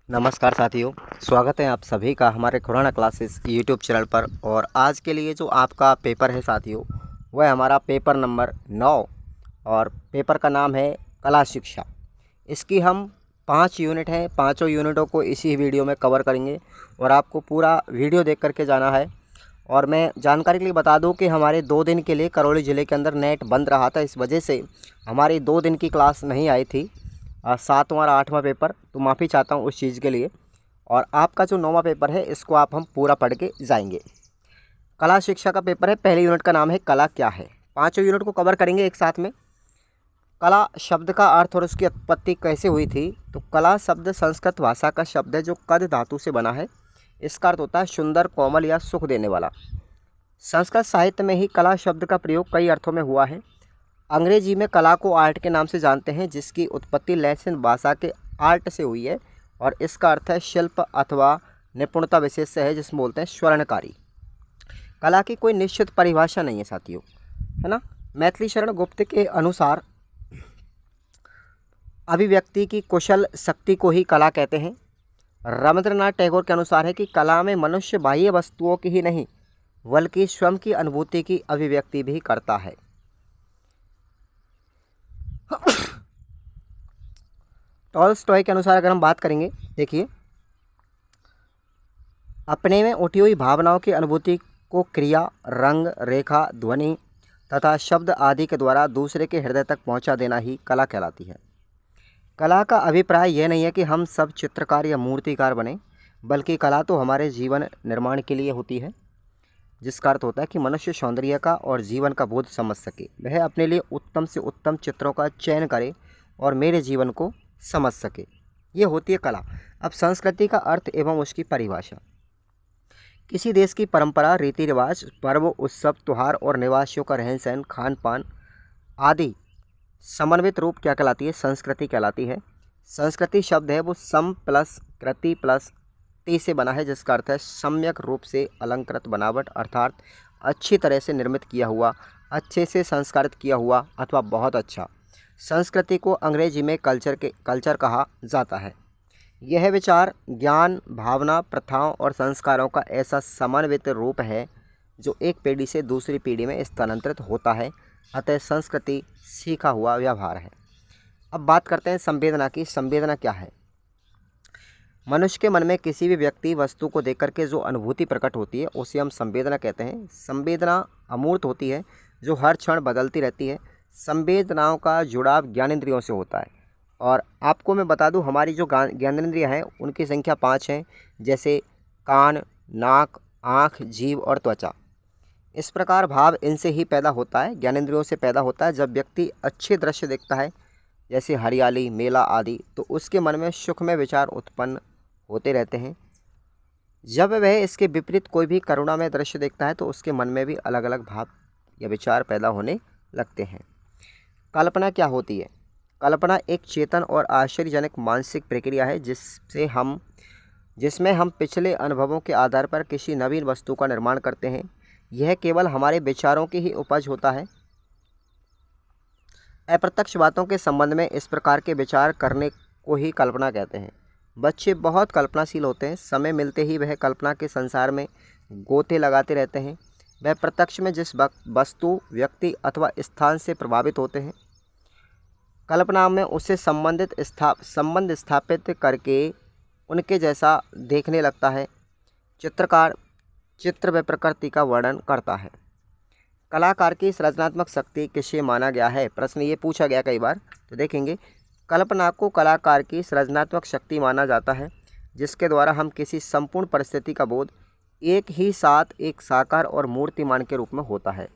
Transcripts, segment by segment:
नमस्कार साथियों, स्वागत है आप सभी का हमारे खुराना क्लासेस यूट्यूब चैनल पर। और आज के लिए जो आपका पेपर है साथियों, वह हमारा पेपर नंबर 9 और पेपर का नाम है कला शिक्षा। इसकी हम 5 यूनिट हैं, पाँचों यूनिटों को इसी वीडियो में कवर करेंगे और आपको पूरा वीडियो देख करके जाना है। और मैं जानकारी के लिए बता दूं कि हमारे 2 दिन के लिए करौली ज़िले के अंदर नेट बंद रहा था, इस वजह से हमारी 2 दिन की क्लास नहीं आई थी। 7वां और 8वां पेपर, तो माफ़ी चाहता हूँ उस चीज़ के लिए। और आपका जो 9वां पेपर है, इसको आप हम पूरा पढ़ के जाएंगे। कला शिक्षा का पेपर है, पहले यूनिट का नाम है कला क्या है। पाँचों यूनिट को कवर करेंगे एक साथ में। कला शब्द का अर्थ और उसकी उत्पत्ति कैसे हुई थी। तो कला शब्द संस्कृत भाषा का शब्द है जो कद धातु से बना है। इसका अर्थ होता है सुंदर, कोमल या सुख देने वाला। संस्कृत साहित्य में ही कला शब्द का प्रयोग कई अर्थों में हुआ है। अंग्रेजी में कला को आर्ट के नाम से जानते हैं, जिसकी उत्पत्ति लैटिन भाषा के आर्ट से हुई है और इसका अर्थ है शिल्प अथवा निपुणता विशेष से है, जिसमें बोलते हैं स्वर्णकारी। कला की कोई निश्चित परिभाषा नहीं है साथियों, है ना। मैथिली शरण गुप्त के अनुसार अभिव्यक्ति की कुशल शक्ति को ही कला कहते हैं। रविंद्रनाथ टैगोर के अनुसार है कि कला में मनुष्य बाह्य वस्तुओं की ही नहीं बल्कि स्वयं की अनुभूति की अभिव्यक्ति भी करता है। टॉलस्टॉय के अनुसार अगर हम बात करेंगे, देखिए, अपने में उठी हुई भावनाओं की अनुभूति को क्रिया, रंग, रेखा, ध्वनि तथा शब्द आदि के द्वारा दूसरे के हृदय तक पहुंचा देना ही कला कहलाती है। कला का अभिप्राय यह नहीं है कि हम सब चित्रकार या मूर्तिकार बने, बल्कि कला तो हमारे जीवन निर्माण के लिए होती है, जिसका अर्थ होता है कि मनुष्य सौंदर्य का और जीवन का बोध समझ सके, वह अपने लिए उत्तम से उत्तम चित्रों का चयन करे और मेरे जीवन को समझ सके। ये होती है कला। अब संस्कृति का अर्थ एवं उसकी परिभाषा। किसी देश की परंपरा, रीति रिवाज, पर्व, उत्सव, त्यौहार और निवासियों का रहन सहन, खान पान आदि समन्वित रूप क्या कहलाती है? संस्कृति कहलाती है। संस्कृति शब्द है वो सम प्लस कृति प्लस टी से बना है, जिसका अर्थ है सम्यक रूप से अलंकृत बनावट, अर्थात अच्छी तरह से निर्मित किया हुआ, अच्छे से संस्कारित किया हुआ अथवा बहुत अच्छा। संस्कृति को अंग्रेजी में कल्चर कहा जाता है। यह विचार, ज्ञान, भावना, प्रथाओं और संस्कारों का ऐसा समन्वित रूप है जो एक पीढ़ी से दूसरी पीढ़ी में स्थानांतरित होता है। अतः संस्कृति सीखा हुआ व्यवहार है। अब बात करते हैं संवेदना की। संवेदना क्या है? मनुष्य के मन में किसी भी व्यक्ति, वस्तु को देख करके जो अनुभूति प्रकट होती है उसे हम संवेदना कहते हैं। संवेदना अमूर्त होती है जो हर क्षण बदलती रहती है। संवेदनाओं का जुड़ाव ज्ञानेंद्रियों से होता है। और आपको मैं बता दूं, हमारी जो ज्ञानेंद्रियां हैं उनकी संख्या 5 हैं, जैसे कान, नाक, आँख, जीभ और त्वचा। इस प्रकार भाव इनसे ही पैदा होता है, ज्ञानेंद्रियों से पैदा होता है। जब व्यक्ति अच्छे दृश्य देखता है, जैसे हरियाली, मेला आदि, तो उसके मन में सुखमय विचार उत्पन्न होते रहते हैं। जब वह इसके विपरीत कोई भी करुणामय दृश्य देखता है तो उसके मन में भी अलग अलग भाव या विचार पैदा होने लगते हैं। कल्पना क्या होती है? कल्पना एक चेतन और आश्चर्यजनक मानसिक प्रक्रिया है जिसमें हम पिछले अनुभवों के आधार पर किसी नवीन वस्तु का निर्माण करते हैं। यह केवल हमारे विचारों की ही उपज होता है। अप्रत्यक्ष बातों के संबंध में इस प्रकार के विचार करने को ही कल्पना कहते हैं। बच्चे बहुत कल्पनाशील होते हैं। समय मिलते ही वह कल्पना के संसार में गोते लगाते रहते हैं। वह प्रत्यक्ष में जिस वस्तु, व्यक्ति अथवा स्थान से प्रभावित होते हैं, कल्पना में उससे संबंध स्थापित करके उनके जैसा देखने लगता है। चित्रकार चित्र व प्रकृति का वर्णन करता है। कलाकार की सृजनात्मक शक्ति किसे माना गया है? प्रश्न ये पूछा गया कई बार, तो देखेंगे। कल्पना को कलाकार की सृजनात्मक शक्ति माना जाता है, जिसके द्वारा हम किसी संपूर्ण परिस्थिति का बोध एक ही साथ एक साकार और मूर्तिमान के रूप में होता है,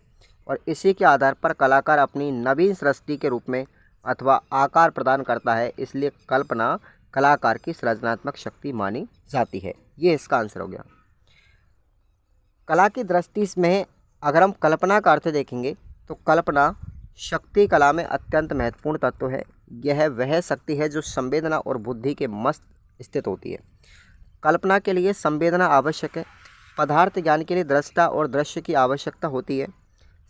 और इसी के आधार पर कलाकार अपनी नवीन सृष्टि के रूप में अथवा आकार प्रदान करता है। इसलिए कल्पना कलाकार की सृजनात्मक शक्ति मानी जाती है। ये इसका आंसर हो गया। कला की दृष्टि में अगर हम कल्पना का अर्थ देखेंगे तो कल्पना शक्ति कला में अत्यंत महत्वपूर्ण तत्व है। यह वह शक्ति है जो संवेदना और बुद्धि के मस्त स्थित होती है। कल्पना के लिए संवेदना आवश्यक है। पदार्थ ज्ञान के लिए दृष्टा और दृश्य की आवश्यकता होती है।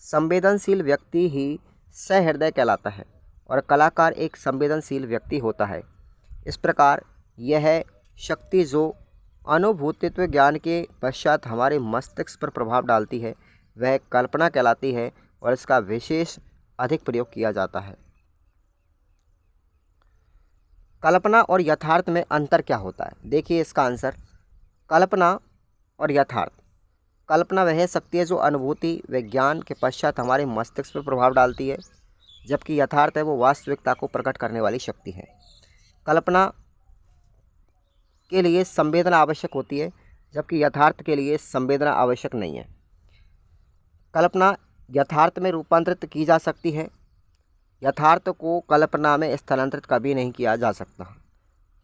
संवेदनशील व्यक्ति ही सहृदय कहलाता है और कलाकार एक संवेदनशील व्यक्ति होता है। इस प्रकार यह शक्ति जो अनुभूतित्व ज्ञान के पश्चात हमारे मस्तिष्क पर प्रभाव डालती है वह कल्पना कहलाती है और इसका विशेष अधिक प्रयोग किया जाता है। कल्पना और यथार्थ में अंतर क्या होता है? देखिए इसका आंसर, कल्पना और यथार्थ। कल्पना वह शक्ति है जो अनुभूति विज्ञान के पश्चात हमारे मस्तिष्क पर प्रभाव डालती है, जबकि यथार्थ है वो वास्तविकता को प्रकट करने वाली शक्ति है। कल्पना के लिए संवेदना आवश्यक होती है, जबकि यथार्थ के लिए संवेदना आवश्यक नहीं है। कल्पना यथार्थ में रूपांतरित की जा सकती है, यथार्थ को कल्पना में स्थानांतरित कभी नहीं किया जा सकता।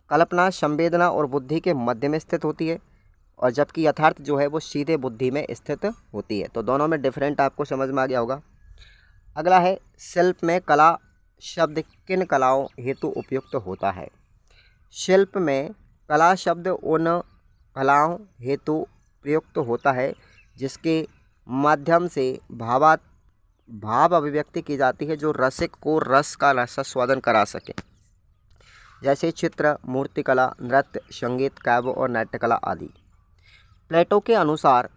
कल्पना संवेदना और बुद्धि के मध्य में स्थित होती है और जबकि यथार्थ जो है वो सीधे बुद्धि में स्थित होती है। तो दोनों में डिफरेंट आपको समझ में आ गया होगा। अगला है, शिल्प में कला शब्द किन कलाओं हेतु उपयुक्त होता है? शिल्प में कला शब्द उन कलाओं हेतु प्रयुक्त होता है जिसके माध्यम से भाव अभिव्यक्ति की जाती है जो रसिक को रस का रसास्वादन करा सके, जैसे चित्र, मूर्तिकला, नृत्य, संगीत, काव्य और नाट्यकला आदि। प्लेटो के अनुसार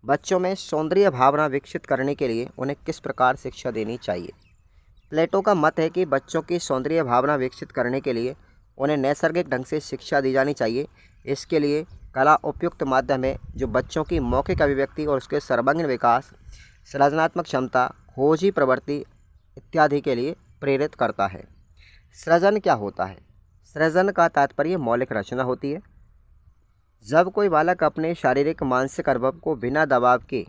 बच्चों में सौंदर्य भावना विकसित करने के लिए उन्हें किस प्रकार शिक्षा देनी चाहिए? प्लेटो का मत है कि बच्चों की सौंदर्य भावना विकसित करने के लिए उन्हें नैसर्गिक ढंग से शिक्षा दी जानी चाहिए। इसके लिए कला उपयुक्त माध्यम है जो बच्चों की मौखिक अभिव्यक्ति और उसके सर्वांगीण विकास, सृजनात्मक क्षमता, खोजी प्रवृत्ति इत्यादि के लिए प्रेरित करता है। सृजन क्या होता है? सृजन का तात्पर्य मौलिक रचना होती है। जब कोई बालक अपने शारीरिक मानसिक अनुभव को बिना दबाव के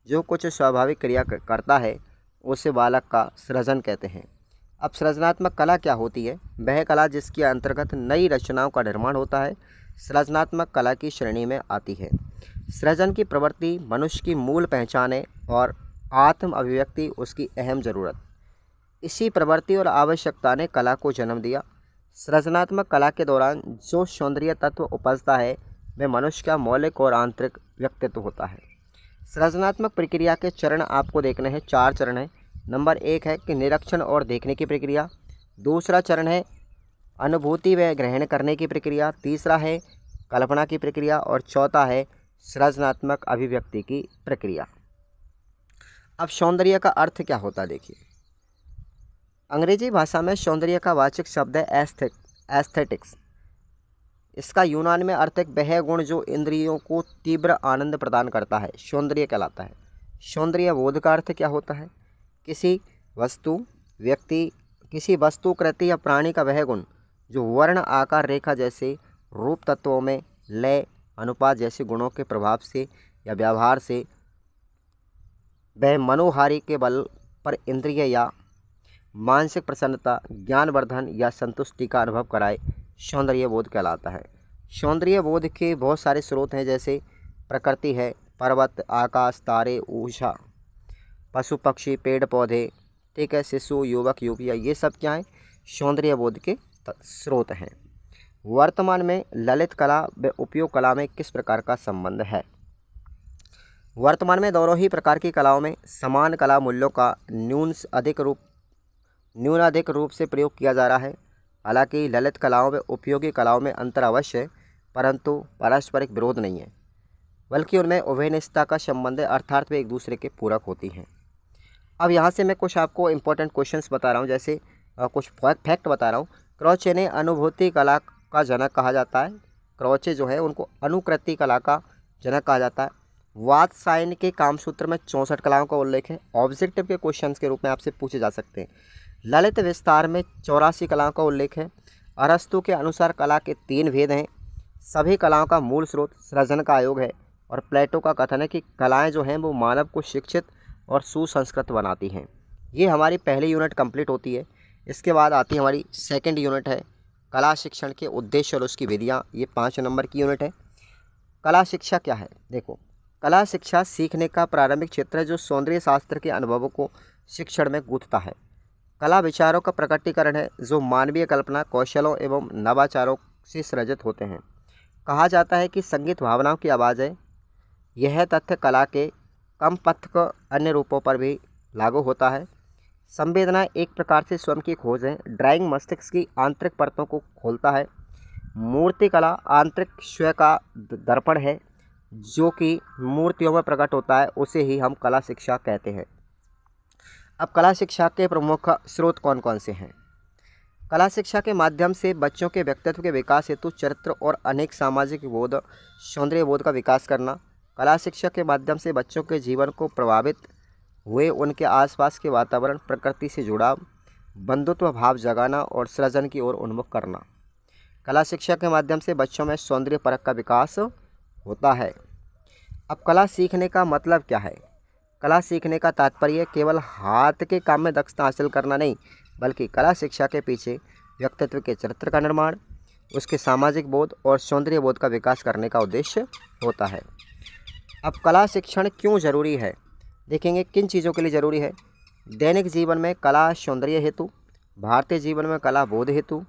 जो कुछ स्वाभाविक क्रिया करता है उसे बालक का सृजन कहते हैं। अब सृजनात्मक कला क्या होती है? वह कला जिसके अंतर्गत नई रचनाओं का निर्माण होता है सृजनात्मक कला की श्रेणी में आती है। सृजन की प्रवृत्ति मनुष्य की मूल पहचान है और आत्म अभिव्यक्ति उसकी अहम ज़रूरत। इसी प्रवृत्ति और आवश्यकता ने कला को जन्म दिया। सृजनात्मक कला के दौरान जो सौंदर्य तत्व उपजता है वह मनुष्य का मौलिक और आंतरिक व्यक्तित्व होता है। सृजनात्मक प्रक्रिया के चरण आपको देखने हैं, 4 चरण हैं। नंबर 1 है कि निरीक्षण और देखने की प्रक्रिया। दूसरा चरण है अनुभूति व ग्रहण करने की प्रक्रिया। तीसरा है कल्पना की प्रक्रिया और चौथा है सृजनात्मक अभिव्यक्ति की प्रक्रिया। अब सौंदर्य का अर्थ क्या होता है? देखिए, अंग्रेजी भाषा में सौंदर्य का वाचक शब्द है एस्थेटिक्स। इसका यूनान में अर्थ है वह गुण जो इंद्रियों को तीव्र आनंद प्रदान करता है, सौंदर्य कहलाता है। सौंदर्य बोध का अर्थ क्या होता है? किसी वस्तु, व्यक्ति, किसी वस्तु, कृति या प्राणी का वह गुण जो वर्ण, आकार, रेखा जैसे रूप तत्वों में लय, अनुपात जैसे गुणों के प्रभाव से या व्यवहार से वह मनोहारी के बल पर इंद्रिय या मानसिक प्रसन्नता, ज्ञानवर्धन या संतुष्टि का अनुभव कराए, सौंदर्य बोध कहलाता है। सौंदर्य बोध के बहुत सारे स्रोत हैं, जैसे प्रकृति है, पर्वत, आकाश, तारे, ऊषा, पशु पक्षी, पेड़ पौधे, ठीक है, शिशु, युवक, युवतियाँ, ये सब क्या हैं? सौंदर्य बोध के स्रोत हैं। वर्तमान में ललित कला व उपयोग कला में किस प्रकार का संबंध है? वर्तमान में दोनों ही प्रकार की कलाओं में समान कला मूल्यों का न्यूनाधिक रूप से प्रयोग किया जा रहा है। हालांकि ललित कलाओं व उपयोगी कलाओं में अंतर अवश्य है, परंतु पारस्परिक विरोध नहीं है, बल्कि उनमें उभयनिष्ठता का संबंध है, अर्थात वे एक दूसरे के पूरक होती हैं। अब यहाँ से मैं कुछ आपको इंपॉर्टेंट क्वेश्चंस बता रहा हूँ, जैसे कुछ फैक्ट बता रहा हूँ। क्रोचे ने अनुभूति कला का जनक कहा जाता है। क्रोचे जो है उनको अनुकृति कला का जनक कहा जाता है। वात्सायन के कामसूत्र में 64 कलाओं का उल्लेख है। ऑब्जेक्टिव के क्वेश्चंस के रूप में आपसे पूछे जा सकते हैं। ललित विस्तार में 84 कलाओं का उल्लेख है। अरस्तु के अनुसार कला के 3 भेद हैं। सभी कलाओं का मूल स्रोत सृजन का आयोग है। और प्लेटो का कथन है कि कलाएं जो हैं वो मानव को शिक्षित और सुसंस्कृत बनाती हैं। ये हमारी पहली यूनिट कंप्लीट होती है। इसके बाद आती है हमारी सेकंड यूनिट है कला शिक्षण के उद्देश्य और उसकी विधियाँ। ये 5 नंबर की यूनिट है। कला शिक्षा क्या है? देखो, कला शिक्षा सीखने का प्रारंभिक क्षेत्र है जो सौंदर्य शास्त्र के अनुभवों को शिक्षण में गूंथता है। कला विचारों का प्रकटीकरण है जो मानवीय कल्पना, कौशलों एवं नवाचारों से सृजित होते हैं। कहा जाता है कि संगीत भावनाओं की आवाज़ है। यह तथ्य कला के कम पथ अन्य रूपों पर भी लागू होता है। संवेदना एक प्रकार से स्वयं की खोज है। ड्राइंग मस्तिष्क की आंतरिक परतों को खोलता है। मूर्तिकला आंतरिक स्वयं का दर्पण है जो कि मूर्तियों में प्रकट होता है, उसे ही हम कला शिक्षा कहते हैं। अब कला शिक्षा के प्रमुख स्रोत कौन कौन से हैं? कला शिक्षा के माध्यम से बच्चों के व्यक्तित्व के विकास हेतु चरित्र और अनेक सामाजिक बोध, सौंदर्य बोध का विकास करना। कला शिक्षा के माध्यम से बच्चों के जीवन को प्रभावित हुए उनके आसपास के वातावरण, प्रकृति से जुड़ाव, बंधुत्व भाव जगाना और सृजन की ओर उन्मुख करना। कला शिक्षा के माध्यम से बच्चों में सौंदर्य परख का विकास होता है। अब कला सीखने का मतलब क्या है? कला सीखने का तात्पर्य केवल हाथ के काम में दक्षता हासिल करना नहीं, बल्कि कला शिक्षा के पीछे व्यक्तित्व के चरित्र का निर्माण, उसके सामाजिक बोध और सौंदर्य बोध का विकास करने का उद्देश्य होता है। अब कला शिक्षण क्यों जरूरी है? देखेंगे किन चीज़ों के लिए ज़रूरी है। दैनिक जीवन में कला सौंदर्य हेतु, भारतीय जीवन में कला बोध हेतु,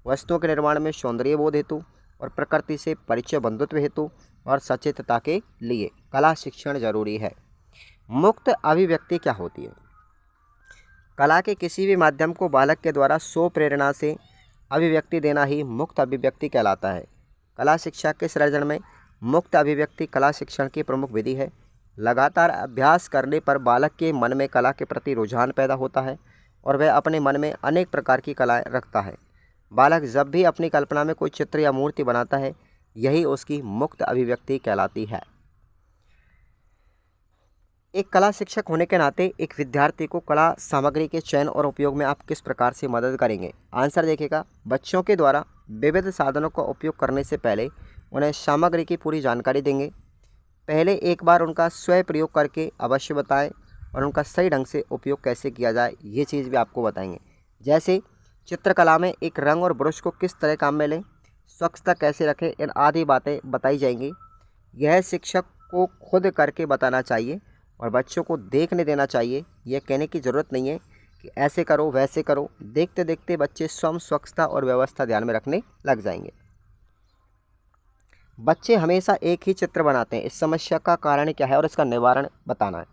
वस्तुओं के निर्माण में सौंदर्य बोध हेतु और प्रकृति से परिचय बंधुत्व हेतु और सचेतता के लिए कला शिक्षण जरूरी है। मुक्त अभिव्यक्ति क्या होती है? कला के किसी भी माध्यम को बालक के द्वारा स्व प्रेरणा से अभिव्यक्ति देना ही मुक्त अभिव्यक्ति कहलाता है। कला शिक्षा के सृजन में मुक्त अभिव्यक्ति कला शिक्षण की प्रमुख विधि है। लगातार अभ्यास करने पर बालक के मन में कला के प्रति रुझान पैदा होता है और वह अपने मन में अनेक प्रकार की कलाएं रखता है। बालक जब भी अपनी कल्पना में कोई चित्र या मूर्ति बनाता है, यही उसकी मुक्त अभिव्यक्ति कहलाती है। एक कला शिक्षक होने के नाते एक विद्यार्थी को कला सामग्री के चयन और उपयोग में आप किस प्रकार से मदद करेंगे? आंसर देखिएगा, बच्चों के द्वारा विविध साधनों का उपयोग करने से पहले उन्हें सामग्री की पूरी जानकारी देंगे। पहले एक बार उनका स्वयं प्रयोग करके अवश्य बताएं और उनका सही ढंग से उपयोग कैसे किया जाए, ये चीज़ भी आपको बताएंगे। जैसे चित्रकला में एक रंग और ब्रश को किस तरह काम में लें, स्वच्छता कैसे रखें, इन आदि बातें बताई जाएंगी। यह शिक्षक को खुद करके बताना चाहिए और बच्चों को देखने देना चाहिए। यह कहने की ज़रूरत नहीं है कि ऐसे करो वैसे करो। देखते देखते बच्चे स्वयं स्वच्छता और व्यवस्था ध्यान में रखने लग जाएंगे। बच्चे हमेशा एक ही चित्र बनाते हैं, इस समस्या का कारण क्या है और इसका निवारण बताना है।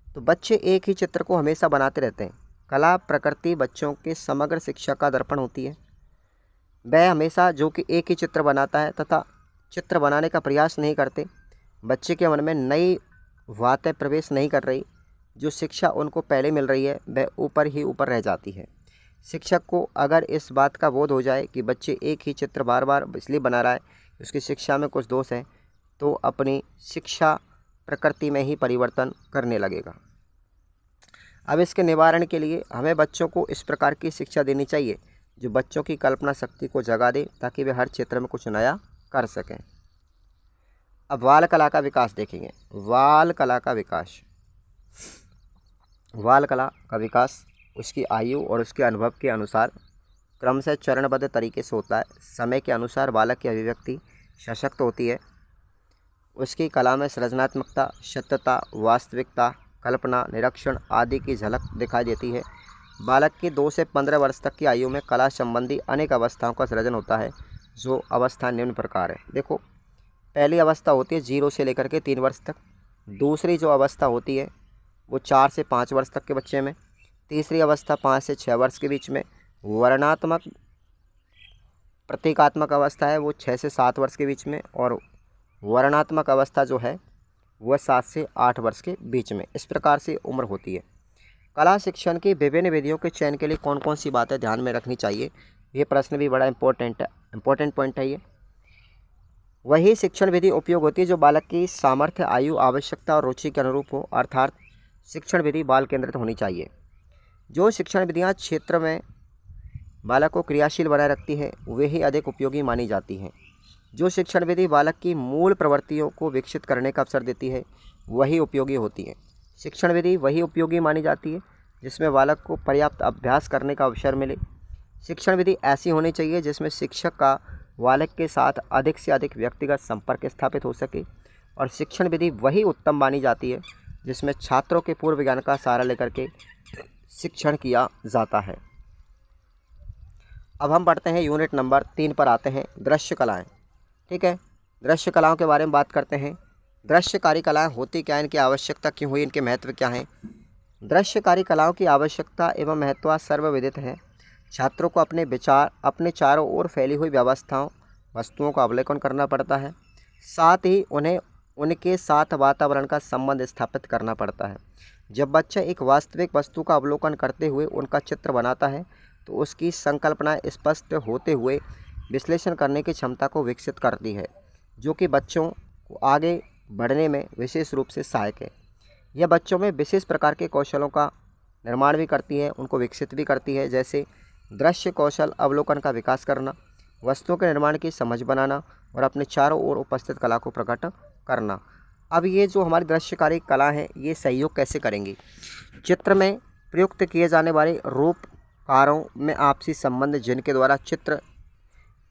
तो बच्चे एक ही चित्र को हमेशा बनाते रहते हैं। कला प्रकृति बच्चों के समग्र शिक्षा का दर्पण होती है। वह हमेशा जो कि एक ही चित्र बनाता है तथा चित्र बनाने का प्रयास नहीं करते, बच्चे के मन में नई बातें प्रवेश नहीं कर रही। जो शिक्षा उनको पहले मिल रही है वह ऊपर ही ऊपर रह जाती है। शिक्षक को अगर इस बात का बोध हो जाए कि बच्चे एक ही चित्र बार बार इसलिए बना रहा है, उसकी शिक्षा में कुछ दोष है, तो अपनी शिक्षा प्रकृति में ही परिवर्तन करने लगेगा। अब इसके निवारण के लिए हमें बच्चों को इस प्रकार की शिक्षा देनी चाहिए जो बच्चों की कल्पना शक्ति को जगा दे, ताकि वे हर क्षेत्र में कुछ नया कर सकें। अब बाल कला का विकास देखेंगे। बाल कला का विकास उसकी आयु और उसके अनुभव के अनुसार क्रमशः चरणबद्ध तरीके से होता है। समय के अनुसार बालक की अभिव्यक्ति सशक्त होती है। उसकी कला में सृजनात्मकता, सत्यता, वास्तविकता, कल्पना, निरीक्षण आदि की झलक दिखाई देती है। बालक की 2 से 15 वर्ष तक की आयु में कला संबंधी अनेक अवस्थाओं का सृजन होता है, जो अवस्था निम्न प्रकार है। देखो, पहली अवस्था होती है 0 से लेकर के 3 वर्ष तक। दूसरी जो अवस्था होती है वो 4 से 5 वर्ष तक के बच्चे में। तीसरी अवस्था 5 से 6 वर्ष के बीच में। वर्णात्मक प्रतीकात्मक अवस्था है वो 6 से 7 वर्ष के बीच में। और वर्णात्मक अवस्था जो है वह 7 से 8 वर्ष के बीच में। इस प्रकार से उम्र होती है। कला शिक्षण की विभिन्न विधियों के चयन के लिए कौन कौन सी बातें ध्यान में रखनी चाहिए, ये प्रश्न भी बड़ा इम्पोर्टेंट पॉइंट है। ये वही शिक्षण विधि उपयोग होती है जो बालक की सामर्थ्य, आयु, आवश्यकता और रुचि के अनुरूप हो, अर्थात शिक्षण विधि बाल केंद्रित होनी चाहिए। जो शिक्षण विधियाँ क्षेत्र में बालक को क्रियाशील बनाए रखती है वे ही अधिक उपयोगी मानी जाती हैं। जो शिक्षण विधि बालक की मूल प्रवृत्तियों को विकसित करने का अवसर देती है वही उपयोगी होती है। शिक्षण विधि वही उपयोगी मानी जाती है जिसमें बालक को पर्याप्त अभ्यास करने का अवसर मिले। शिक्षण विधि ऐसी होनी चाहिए जिसमें शिक्षक का बालक के साथ अधिक से अधिक व्यक्तिगत संपर्क स्थापित हो सके। और शिक्षण विधि वही उत्तम मानी जाती है जिसमें छात्रों के पूर्व ज्ञान का सहारा लेकर के शिक्षण किया जाता है। अब हम पढ़ते हैं यूनिट नंबर 3 पर आते हैं, दृश्य कलाएँ। ठीक है, दृश्य कलाओं के बारे में बात करते हैं। दृश्यकारी कलाएँ होती क्या, इनकी आवश्यकता क्यों हुई, इनके महत्व क्या हैं। दृश्यकारी कलाओं की आवश्यकता एवं महत्व सर्वविदित है। छात्रों को अपने विचार, अपने चारों ओर फैली हुई व्यवस्थाओं वस्तुओं का अवलोकन करना पड़ता है, साथ ही उन्हें उनके साथ वातावरण का संबंध स्थापित करना पड़ता है। जब बच्चा एक वास्तविक वस्तु का अवलोकन करते हुए उनका चित्र बनाता है तो उसकी संकल्पना स्पष्ट होते हुए विश्लेषण करने की क्षमता को विकसित करती है, जो कि बच्चों को आगे बढ़ने में विशेष रूप से सहायक है। यह बच्चों में विशेष प्रकार के कौशलों का निर्माण भी करती है, उनको विकसित भी करती है, जैसे दृश्य कौशल, अवलोकन का विकास करना, वस्तुओं के निर्माण की समझ बनाना और अपने चारों ओर उपस्थित कला को प्रकट करना। अब ये जो हमारी दृश्यकारी कला है, ये सहयोग कैसे करेंगी? चित्र में प्रयुक्त किए जाने वाले रूपकारों में आपसी संबंध, जिनके द्वारा चित्र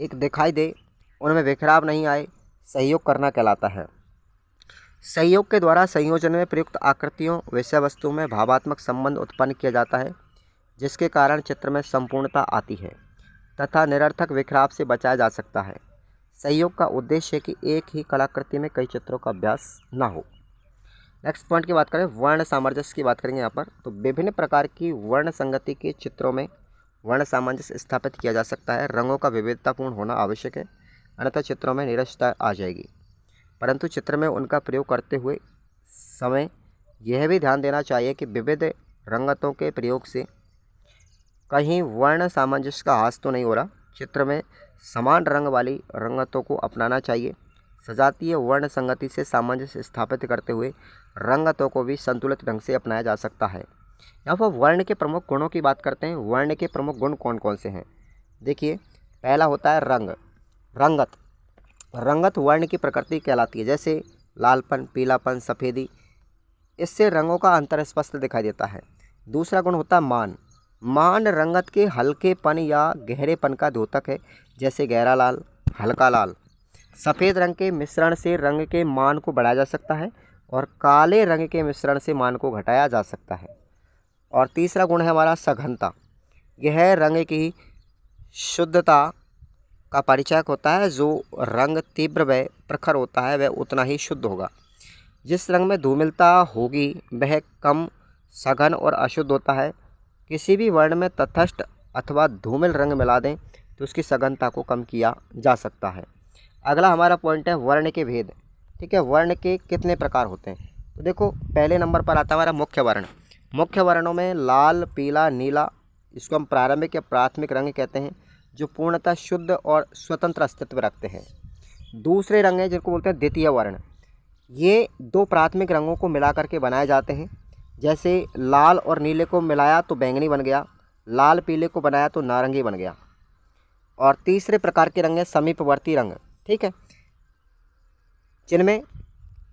एक दिखाई दे, उनमें बिखराव नहीं आए, सहयोग करना कहलाता है। सहयोग के द्वारा संयोजन में प्रयुक्त आकृतियों, विषय वस्तु में भावात्मक संबंध उत्पन्न किया जाता है, जिसके कारण चित्र में संपूर्णता आती है तथा निरर्थक बिखराव से बचाया जा सकता है। सहयोग का उद्देश्य है कि एक ही कलाकृति में कई चित्रों का अभ्यास ना हो। नेक्स्ट पॉइंट की बात करें, वर्ण सामंजस्य की बात करेंगे यहाँ पर। तो विभिन्न प्रकार की वर्ण संगति के चित्रों में वर्ण सामंजस्य स्थापित किया जा सकता है। रंगों का विविधतापूर्ण होना आवश्यक है, अन्यथा चित्रों में निरसता आ जाएगी। परंतु चित्र में उनका प्रयोग करते हुए समय यह भी ध्यान देना चाहिए कि विविध रंगतों के प्रयोग से कहीं वर्ण सामंजस्य का ह्रास तो नहीं हो रहा। चित्र में समान रंग वाली रंगतों को अपनाना चाहिए। सजातीय वर्ण संगति से सामंजस्य स्थापित करते हुए रंगतों को भी संतुलित ढंग से अपनाया जा सकता है। यहाँ पर वर्ण के प्रमुख गुणों की बात करते हैं। वर्ण के प्रमुख गुण कौन कौन से हैं? देखिए, पहला होता है रंगत। रंगत वर्ण की प्रकृति कहलाती है, जैसे लालपन, पीलापन, सफ़ेदी। इससे रंगों का अंतर स्पष्ट दिखाई देता है। दूसरा गुण होता है मान रंगत के हल्केपन या गहरेपन का द्योतक है, जैसे गहरा लाल, हल्का लाल। सफ़ेद रंग के मिश्रण से रंग के मान को बढ़ाया जा सकता है और काले रंग के मिश्रण से मान को घटाया जा सकता है। और तीसरा गुण है हमारा सघनता। यह रंग की शुद्धता का परिचायक होता है। जो रंग तीव्र व प्रखर होता है वह उतना ही शुद्ध होगा। जिस रंग में धूमिलता होगी वह कम सघन और अशुद्ध होता है। किसी भी वर्ण में तटस्थ अथवा धूमिल रंग मिला दें तो उसकी सघनता को कम किया जा सकता है। अगला हमारा पॉइंट है वर्ण के भेद। ठीक है, वर्ण के कितने प्रकार होते हैं? तो देखो, पहले नंबर पर आता है हमारा मुख्य वर्ण। मुख्य वर्णों में लाल, पीला, नीला, इसको हम प्रारंभिक या प्राथमिक रंग कहते हैं, जो पूर्णतः शुद्ध और स्वतंत्र अस्तित्व रखते हैं। दूसरे रंग हैं जिनको बोलते हैं द्वितीय वर्ण। ये दो प्राथमिक रंगों को मिला करके बनाए जाते हैं। जैसे लाल और नीले को मिलाया तो बैंगनी बन गया, लाल पीले को बनाया तो नारंगी बन गया। और तीसरे प्रकार के रंग है समीपवर्ती रंग। ठीक है, जिनमें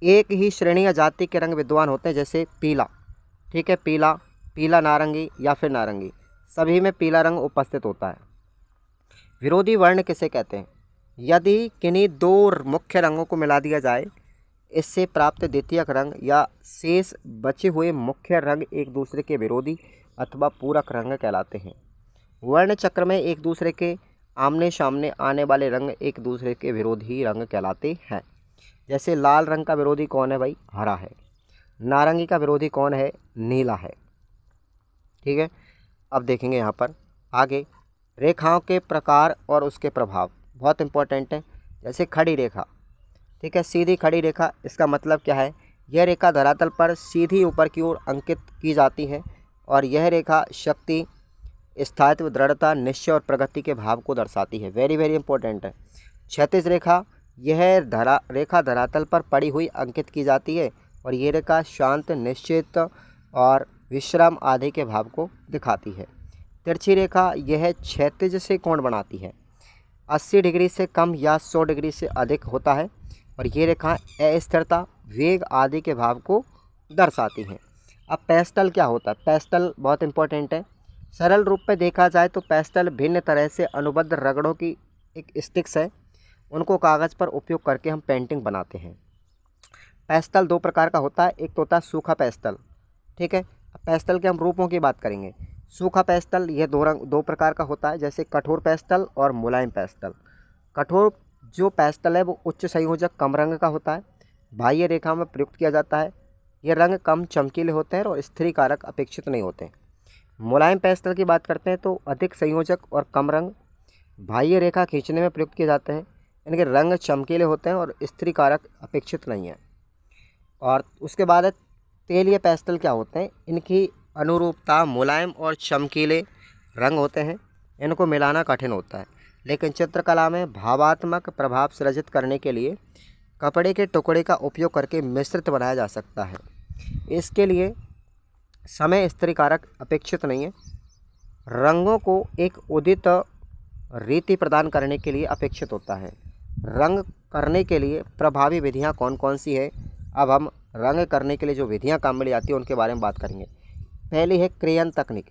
एक ही श्रेणी या जाति के रंग विद्यमान होते हैं, जैसे पीला। ठीक है, पीला नारंगी या फिर नारंगी, सभी में पीला रंग उपस्थित होता है। विरोधी वर्ण किसे कहते हैं? यदि किन्हीं दो मुख्य रंगों को मिला दिया जाए, इससे प्राप्त द्वितीयक रंग या शेष बचे हुए मुख्य रंग एक दूसरे के विरोधी अथवा पूरक रंग कहलाते हैं। वर्ण चक्र में एक दूसरे के आमने सामने आने वाले रंग एक दूसरे के विरोधी रंग कहलाते हैं। जैसे लाल रंग का विरोधी कौन है भाई? हरा है। नारंगी का विरोधी कौन है? नीला है। ठीक है, अब देखेंगे यहाँ पर आगे रेखाओं के प्रकार और उसके प्रभाव, बहुत इंपॉर्टेंट है। जैसे खड़ी रेखा। ठीक है, सीधी खड़ी रेखा, इसका मतलब क्या है? यह रेखा धरातल पर सीधी ऊपर की ओर अंकित की जाती है और यह रेखा शक्ति, स्थायित्व, दृढ़ता, निश्चय और प्रगति के भाव को दर्शाती है। वेरी वेरी इंपॉर्टेंट है। क्षैतिज रेखा, यह रेखा धरातल पर पड़ी हुई अंकित की जाती है और ये रेखा शांत, निश्चित और विश्राम आदि के भाव को दिखाती है। तिरछी रेखा, यह क्षैतिज से कोण बनाती है, 80 डिग्री से कम या 100 डिग्री से अधिक होता है और ये रेखा अस्थिरता, वेग आदि के भाव को दर्शाती हैं। अब पेस्टल क्या होता है? पेस्टल बहुत इंपॉर्टेंट है। सरल रूप में देखा जाए तो पेस्टल भिन्न तरह से अनुबद्ध रगड़ों की एक स्टिक्स है, उनको कागज़ पर उपयोग करके हम पेंटिंग बनाते हैं। पेस्टल दो प्रकार का होता है, एक तो होता है सूखा पेस्टल। ठीक है, पेस्टल के हम रूपों की बात करेंगे। सूखा पेस्टल यह दो प्रकार का होता है, जैसे कठोर पेस्टल और मुलायम पेस्टल। कठोर जो पेस्टल है वो उच्च संयोजक कम रंग का होता है, बाह्य रेखा में प्रयुक्त किया जाता है। ये रंग कम चमकीले होते हैं और स्थिरीकारक कारक अपेक्षित नहीं होते। मुलायम पेस्टल की बात करते हैं तो अधिक संयोजक और कम रंग बाह्य रेखा खींचने में प्रयुक्त किए जाते हैं। इनके रंग चमकीले होते हैं और स्त्री कारक अपेक्षित नहीं है। और उसके बाद है तेलीय पेस्टल क्या होते हैं, इनकी अनुरूपता मुलायम और चमकीले रंग होते हैं, इनको मिलाना कठिन होता है। लेकिन चित्रकला में भावात्मक प्रभाव सृजित करने के लिए कपड़े के टुकड़े का उपयोग करके मिश्रित बनाया जा सकता है। इसके लिए समय स्त्री कारक अपेक्षित नहीं है। रंगों को एक उदित रीति प्रदान करने के लिए अपेक्षित होता है। रंग करने के लिए प्रभावी विधियां कौन कौन सी है, अब हम रंग करने के लिए जो विधियां काम में ली जाती है उनके बारे में बात करेंगे। पहली है क्रेयन तकनीक।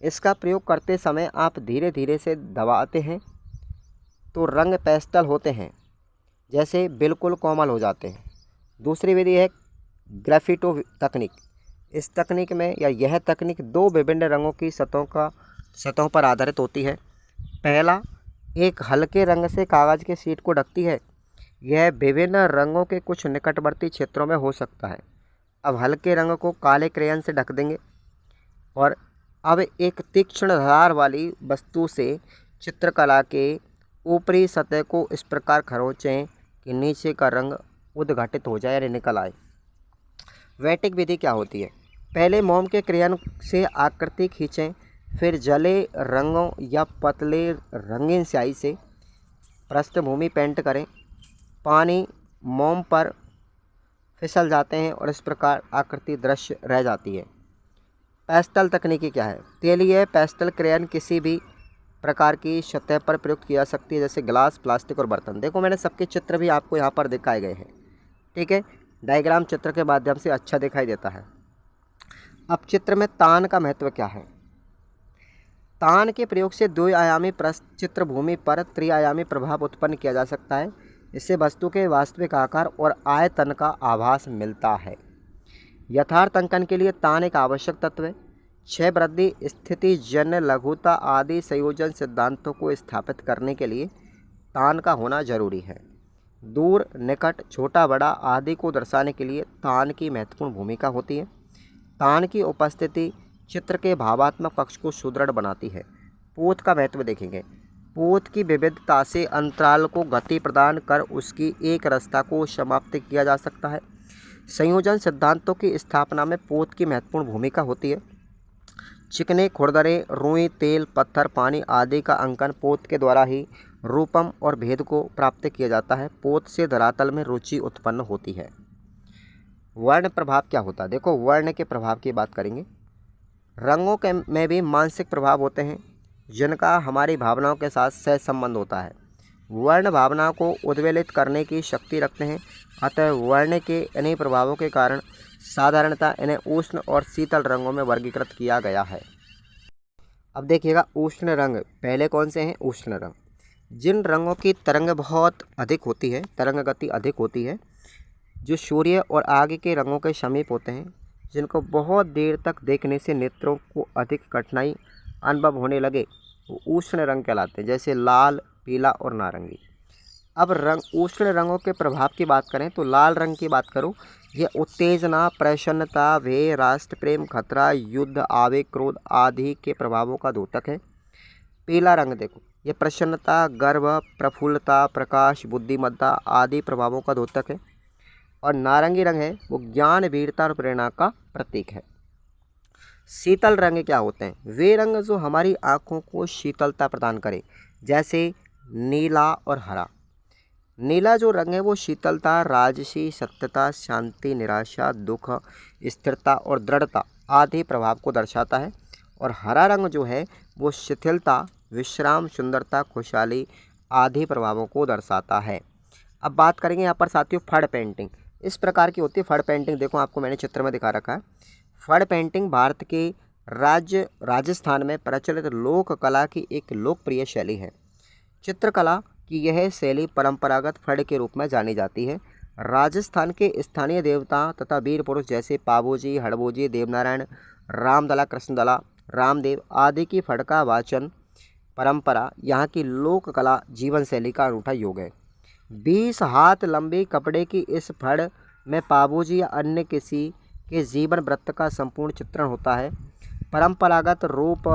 इसका प्रयोग करते समय आप धीरे धीरे से दबाते हैं तो रंग पेस्टल होते हैं जैसे बिल्कुल कोमल हो जाते हैं। दूसरी विधि है ग्राफिटो तकनीक। इस तकनीक में या यह तकनीक दो विभिन्न रंगों की सतहों पर आधारित होती है। पहला एक हल्के रंग से कागज़ के शीट को ढकती है। यह विभिन्न रंगों के कुछ निकटवर्ती क्षेत्रों में हो सकता है। अब हल्के रंग को काले क्रेयन से ढक देंगे और अब एक तीक्ष्ण धार वाली वस्तु से चित्रकला के ऊपरी सतह को इस प्रकार खरोंचें कि नीचे का रंग उद्घाटित हो जाए यानी निकल आए। वेटिक विधि क्या होती है, पहले मोम के क्रेयन से आकृति खींचें, फिर जले रंगों या पतले रंगीन स्याही से पृष्ठभूमि पेंट करें। पानी मोम पर फिसल जाते हैं और इस प्रकार आकृति दृश्य रह जाती है। पेस्टल तकनीकी क्या है, तेलीय पेस्टल क्रेयन किसी भी प्रकार की सतह पर प्रयुक्त किया जा सकती है जैसे ग्लास, प्लास्टिक और बर्तन। देखो मैंने सबके चित्र भी आपको यहाँ पर दिखाए गए हैं, ठीक है। डायग्राम चित्र के माध्यम से अच्छा दिखाई देता है। अब चित्र में तान का महत्व क्या है। तान के प्रयोग से द्विआयामी चित्र भूमि पर त्रिआयामी प्रभाव उत्पन्न किया जा सकता है। इससे वस्तु के वास्तविक आकार और आयतन का आभास मिलता है। यथार्थ अंकन के लिए तान एक आवश्यक तत्व है। क्षय वृद्धि, स्थिति, जन्य, लघुता आदि संयोजन सिद्धांतों को स्थापित करने के लिए तान का होना जरूरी है। दूर, निकट, छोटा, बड़ा आदि को दर्शाने के लिए तान की महत्वपूर्ण भूमिका होती है। तान की उपस्थिति चित्र के भावात्मक पक्ष को सुदृढ़ बनाती है। पोत का महत्व देखेंगे। पोत की विविधता से अंतराल को गति प्रदान कर उसकी एक रसता को समाप्त किया जा सकता है। संयोजन सिद्धांतों की स्थापना में पोत की महत्वपूर्ण भूमिका होती है। चिकने, खुरदरे, रुई, तेल, पत्थर, पानी आदि का अंकन पोत के द्वारा ही रूपम और भेद को प्राप्त किया जाता है। पोत से धरातल में रुचि उत्पन्न होती है। वर्ण प्रभाव क्या होता है, देखो वर्ण के प्रभाव की बात करेंगे। रंगों के में भी मानसिक प्रभाव होते हैं जिनका हमारी भावनाओं के साथ सहज संबंध होता है। वर्ण भावना को उद्वेलित करने की शक्ति रखते हैं। अतः वर्ण के इन्हीं प्रभावों के कारण साधारणतः इन्हें उष्ण और शीतल रंगों में वर्गीकृत किया गया है। अब देखिएगा उष्ण रंग पहले कौन से हैं। उष्ण रंग जिन रंगों की तरंग बहुत अधिक होती है, तरंग गति अधिक होती है, जो सूर्य और आग के रंगों के समीप होते हैं, जिनको बहुत देर तक देखने से नेत्रों को अधिक कठिनाई अनुभव होने लगे, वो उष्ण रंग कहलाते हैं, जैसे लाल, पीला और नारंगी। अब उष्ण रंगों के प्रभाव की बात करें तो लाल रंग की बात करूं, यह उत्तेजना, प्रसन्नता, भय, राष्ट्र प्रेम, खतरा, युद्ध, आवेग, क्रोध आदि के प्रभावों का द्योतक है। पीला रंग देखो, यह प्रसन्नता, गर्व, प्रफुल्लता, प्रकाश, बुद्धिमत्ता आदि प्रभावों का द्योतक है। और नारंगी रंग है वो ज्ञान, वीरता और प्रेरणा का प्रतीक है। शीतल रंग क्या होते हैं, वे रंग जो हमारी आँखों को शीतलता प्रदान करें, जैसे नीला और हरा। नीला जो रंग है वो शीतलता, राजसी, सत्यता, शांति, निराशा, दुख, स्थिरता और दृढ़ता आदि प्रभाव को दर्शाता है। और हरा रंग जो है वो शिथिलता, विश्राम, सुंदरता, खुशहाली आदि प्रभावों को दर्शाता है। अब बात करेंगे यहाँ पर साथियों फड़ पेंटिंग। इस प्रकार की होती है फड़ पेंटिंग। देखो आपको मैंने चित्र में दिखा रखा है। फड़ पेंटिंग भारत के राज्य राजस्थान में प्रचलित लोक कला की एक लोकप्रिय शैली है। चित्रकला की यह शैली परंपरागत फड़ के रूप में जानी जाती है। राजस्थान के स्थानीय देवता तथा वीर पुरुष जैसे पाबूजी, हड़बोजी, देवनारायण, रामदला, कृष्णदला, रामदेव आदि की फड़ का वाचन परंपरा यहाँ की लोक कला जीवन शैली का अनूठा योग है। 20 हाथ लंबी कपड़े की इस फड़ में पाबूजी या अन्य किसी के जीवन वृत्त का संपूर्ण चित्रण होता है। परंपरागत रूप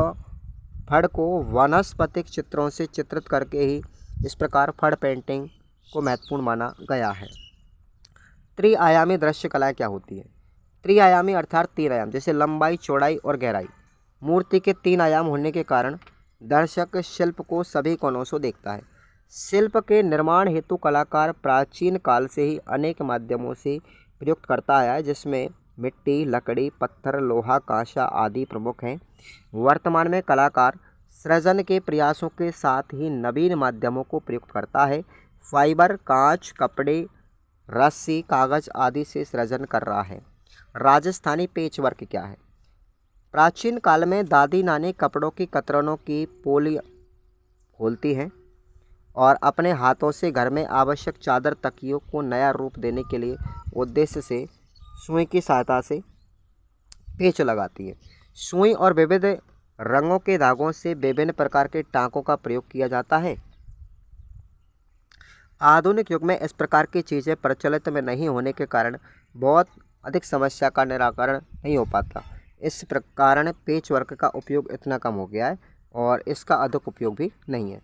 फड़ को वानस्पतिक चित्रों से चित्रित करके ही इस प्रकार फड़ पेंटिंग को महत्वपूर्ण माना गया है। त्रिआयामी दृश्य कला क्या होती है? त्रिआयामी अर्थात 3 आयाम, जैसे लंबाई, चौड़ाई और गहराई। मूर्ति के 3 आयाम होने के कारण दर्शक शिल्प को सभी कोणों से देखता है। शिल्प के निर्माण हेतु कलाकार प्राचीन काल से ही अनेक माध्यमों से प्रयुक्त करता आया है, जिसमें मिट्टी, लकड़ी, पत्थर, लोहा, कांसा आदि प्रमुख हैं। वर्तमान में कलाकार सृजन के प्रयासों के साथ ही नवीन माध्यमों को प्रयुक्त करता है। फाइबर, कांच, कपड़े, रस्सी, कागज आदि से सृजन कर रहा है। राजस्थानी पेचवर्क क्या है? प्राचीन काल में दादी नानी कपड़ों की कतरनों की पोली खोलती हैं और अपने हाथों से घर में आवश्यक चादर, तकियों को नया रूप देने के लिए उद्देश्य से सुई की सहायता से पेच लगाती है। सुई और विविध रंगों के धागों से विभिन्न प्रकार के टांकों का प्रयोग किया जाता है। आधुनिक युग में इस प्रकार की चीज़ें प्रचलित में नहीं होने के कारण बहुत अधिक समस्या का निराकरण नहीं हो पाता। इस कारण पेच वर्क का उपयोग इतना कम हो गया है और इसका अधिक उपयोग भी नहीं है।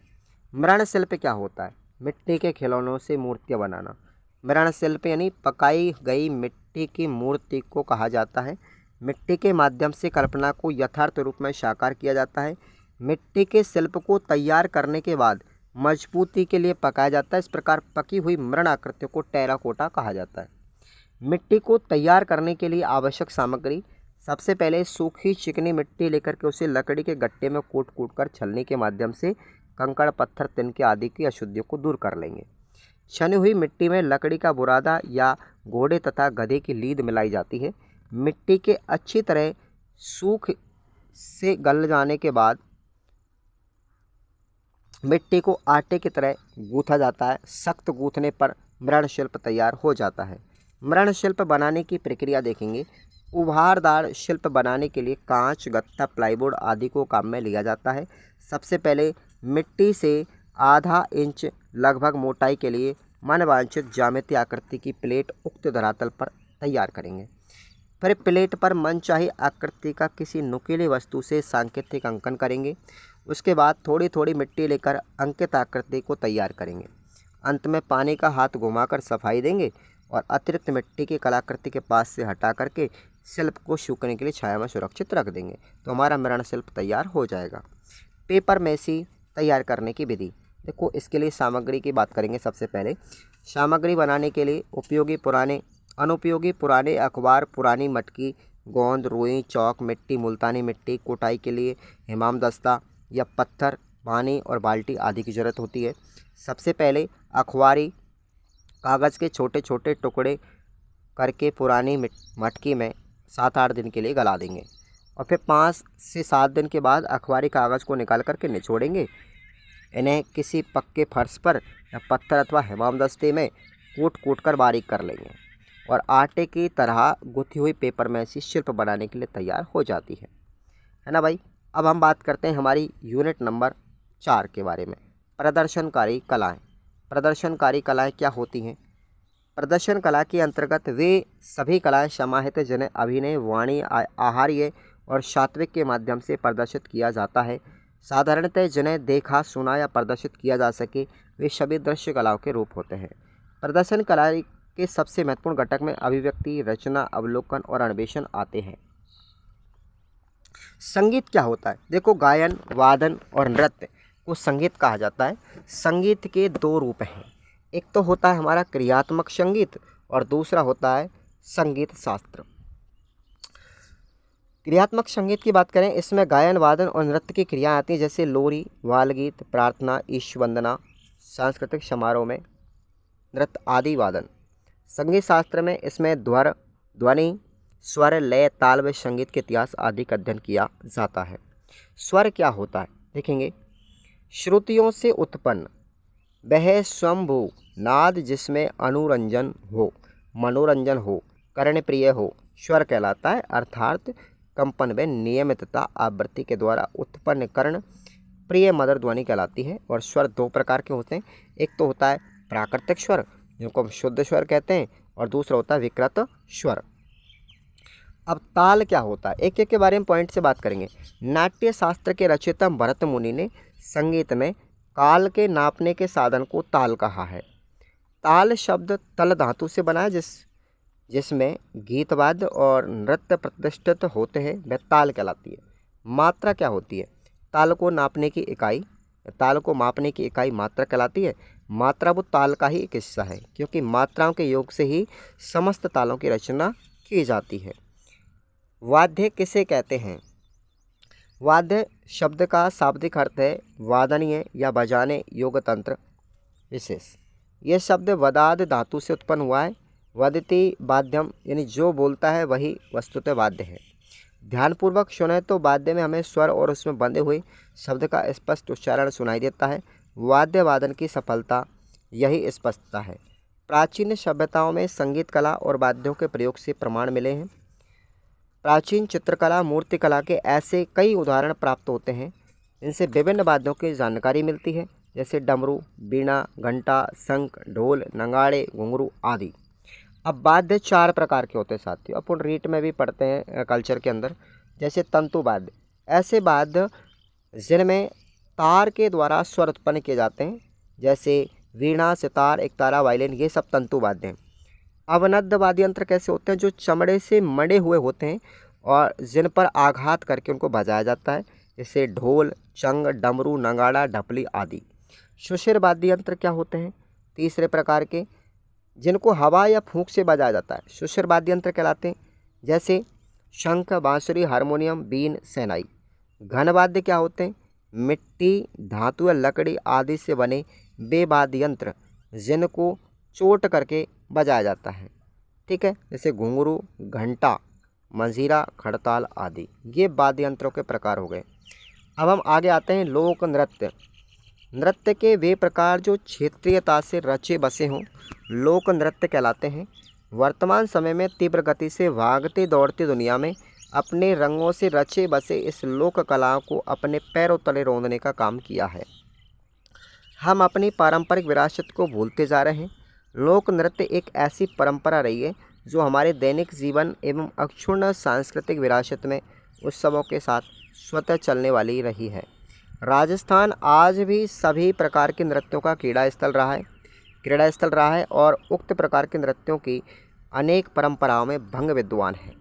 मृण शिल्प क्या होता है? मिट्टी के खिलौनों से मूर्तियाँ बनाना। मृण शिल्प यानी पकाई गई मिट्टी की मूर्ति को कहा जाता है। मिट्टी के माध्यम से कल्पना को यथार्थ रूप में साकार किया जाता है। मिट्टी के शिल्प को तैयार करने के बाद मजबूती के लिए पकाया जाता है। इस प्रकार पकी हुई मृण आकृतियों को टेराकोटा कहा जाता है। मिट्टी को तैयार करने के लिए आवश्यक सामग्री: सबसे पहले सूखी चिकनी मिट्टी लेकर के उसे लकड़ी के गट्टे में कूट कूट कर छलनी के माध्यम से कंकड़, पत्थर, तिनके आदि की अशुद्धियों को दूर कर लेंगे। छनी हुई मिट्टी में लकड़ी का बुरादा या घोड़े तथा गधे की लीद मिलाई जाती है। मिट्टी के अच्छी तरह सूख से गल जाने के बाद मिट्टी को आटे की तरह गूंथा जाता है। सख्त गूंथने पर मृण शिल्प तैयार हो जाता है। मृण शिल्प बनाने की प्रक्रिया देखेंगे। उभारदार शिल्प बनाने के लिए कांच, गत्ता, प्लाईवुड आदि को काम में लिया जाता है। सबसे पहले मिट्टी से आधा इंच लगभग मोटाई के लिए मनवांछित ज्यामितीय आकृति की प्लेट उक्त धरातल पर तैयार करेंगे। फिर प्लेट पर मनचाही आकृति का किसी नुकीली वस्तु से सांकेतिक अंकन करेंगे। उसके बाद थोड़ी थोड़ी मिट्टी लेकर अंकित आकृति को तैयार करेंगे। अंत में पानी का हाथ घुमाकर सफाई देंगे और अतिरिक्त मिट्टी की कलाकृति के पास से हटा करके शिल्प को सूखने के लिए छाया में सुरक्षित रख देंगे, तो हमारा मृण शिल्प तैयार हो जाएगा। पेपर मैसी तैयार करने की विधि देखो, इसके लिए सामग्री की बात करेंगे। सबसे पहले सामग्री बनाने के लिए अनुपयोगी पुराने अखबार, पुरानी मटकी, गोंद, रुई, चौक, मिट्टी, मुल्तानी मिट्टी, कुटाई के लिए हेमामदस्ता या पत्थर, पानी और बाल्टी आदि की ज़रूरत होती है। सबसे पहले अखबारी कागज़ के छोटे छोटे टुकड़े करके पुरानी मटकी में 7-8 दिन के लिए गला देंगे और फिर 5 से 7 दिन के बाद अखबारी कागज़ को निकाल करके निचोड़ेंगे। इन्हें किसी पक्के फर्श पर या पत्थर अथवा हेमामदस्ते में कूट कूट कर बारीक कर लेंगे और आटे की तरह गुथी हुई पेपर मैसी शिल्प बनाने के लिए तैयार हो जाती है ना भाई। अब हम बात करते हैं हमारी यूनिट नंबर 4 के बारे में, प्रदर्शनकारी कलाएं। प्रदर्शनकारी कलाएं क्या होती हैं? प्रदर्शन कला के अंतर्गत वे सभी कलाएं समाहित हैं जिन्हें अभिनय, वाणी, आहार्य और सात्विक के माध्यम से प्रदर्शित किया जाता है। साधारणतः जिन्हें देखा, सुना या प्रदर्शित किया जा सके वे सभी दृश्य कलाओं के रूप होते हैं। प्रदर्शन कला के सबसे महत्वपूर्ण घटक में अभिव्यक्ति, रचना, अवलोकन और अन्वेषण आते हैं। संगीत क्या होता है? देखो, गायन, वादन और नृत्य को संगीत कहा जाता है। संगीत के 2 रूप हैं, एक तो होता है हमारा क्रियात्मक संगीत और दूसरा होता है संगीत शास्त्र। क्रियात्मक संगीत की बात करें, इसमें गायन, वादन और नृत्य की क्रियाएं आती हैं, जैसे लोरी, बालगीत, प्रार्थना, ईश वंदना, सांस्कृतिक समारोह में नृत्य आदि वादन। संगीत शास्त्र में इसमें ध्वनि, स्वर, लय, ताल व संगीत के इतिहास आदि का अध्ययन किया जाता है। स्वर क्या होता है देखेंगे। श्रुतियों से उत्पन्न वह स्वयंभू नाद जिसमें मनोरंजन हो, कर्णप्रिय हो, स्वर कहलाता है। अर्थात कंपन व नियमितता आवृत्ति के द्वारा उत्पन्न कर्ण प्रिय मधुर ध्वनि कहलाती है। और स्वर 2 प्रकार के होते हैं, एक तो होता है प्राकृतिक स्वर जिनको हम शुद्ध स्वर कहते हैं और दूसरा होता है विकृत स्वर। अब ताल क्या होता है, एक एक के बारे में पॉइंट से बात करेंगे। नाट्य शास्त्र के रचयिता भरत मुनि ने संगीत में काल के नापने के साधन को ताल कहा है। ताल शब्द तल धातु से बना है, जिसमें गीत वाद्य और नृत्य प्रतिष्ठित होते हैं, वह ताल कहलाती है। मात्रा क्या होती है? ताल को मापने की इकाई मात्रा कहलाती है। मात्रा वो ताल का ही एक हिस्सा है, क्योंकि मात्राओं के योग से ही समस्त तालों की रचना की जाती है। वाद्य किसे कहते हैं? वाद्य शब्द का शाब्दिक अर्थ है वादनीय या बजाने योग्य तंत्र विशेष। यह शब्द वदाद धातु से उत्पन्न हुआ है। वदति वाद्यम, यानी जो बोलता है वही वस्तुतः वाद्य है। ध्यानपूर्वक सुने तो वाद्य में हमें स्वर और उसमें बंधे हुए शब्द का स्पष्ट उच्चारण सुनाई देता है। वाद्य वादन की सफलता यही स्पष्टता है। प्राचीन सभ्यताओं में संगीत कला और वाद्यों के प्रयोग से प्रमाण मिले हैं। प्राचीन चित्रकला, मूर्तिकला के ऐसे कई उदाहरण प्राप्त होते हैं जिनसे विभिन्न वाद्यों की जानकारी मिलती है, जैसे डमरू, बीणा, घंटा, शंख, ढोल, नगाड़े, घुंघरू आदि। अब वाद्य 4 प्रकार के होते हैं साथियों, अपन रीट में भी पढ़ते हैं कल्चर के अंदर। जैसे तंतु वाद्य, ऐसे वाद्य जिनमें तार के द्वारा स्वर उत्पन्न किए जाते हैं, जैसे वीणा, सितार, एकतारा, वायलिन, ये सब तंतु वाद्य हैं। अवनद्ध वाद्य यंत्र कैसे होते हैं? जो चमड़े से मढ़े हुए होते हैं और जिन पर आघात करके उनको बजाया जाता है, जैसे ढोल, चंग, डमरू, नगाड़ा, ढपली आदि। सुशिर वाद्य यंत्र क्या होते हैं? तीसरे प्रकार के, जिनको हवा या फूंक से बजाया जाता है, सुशिर वाद्य यंत्र कहलाते हैं, जैसे शंख, बांसुरी, हारमोनियम, बीन, शहनाई। घन वाद्य क्या होते हैं? मिट्टी, धातु या लकड़ी आदि से बने वे वाद्य यंत्र जिनको चोट करके बजाया जाता है, ठीक है, जैसे घुंघरू, घंटा, मंजीरा, खड़ताल आदि। ये वाद्य यंत्रों के प्रकार हो गए। अब हम आगे आते हैं लोक नृत्य। नृत्य के वे प्रकार जो क्षेत्रीयता से रचे बसे हों, लोक नृत्य कहलाते हैं। वर्तमान समय में तीव्र गति से भागती दौड़ती दुनिया में अपने रंगों से रचे बसे इस लोक कलाओं को अपने पैरों तले रौंदने का काम किया है। हम अपनी पारंपरिक विरासत को भूलते जा रहे हैं। लोक नृत्य एक ऐसी परंपरा रही है जो हमारे दैनिक जीवन एवं अक्षुण्ण सांस्कृतिक विरासत में उत्सवों के साथ स्वतः चलने वाली रही है। राजस्थान आज भी सभी प्रकार के नृत्यों का क्रीड़ा स्थल रहा है और उक्त प्रकार के नृत्यों की अनेक परंपराओं में भंग विद्वान है।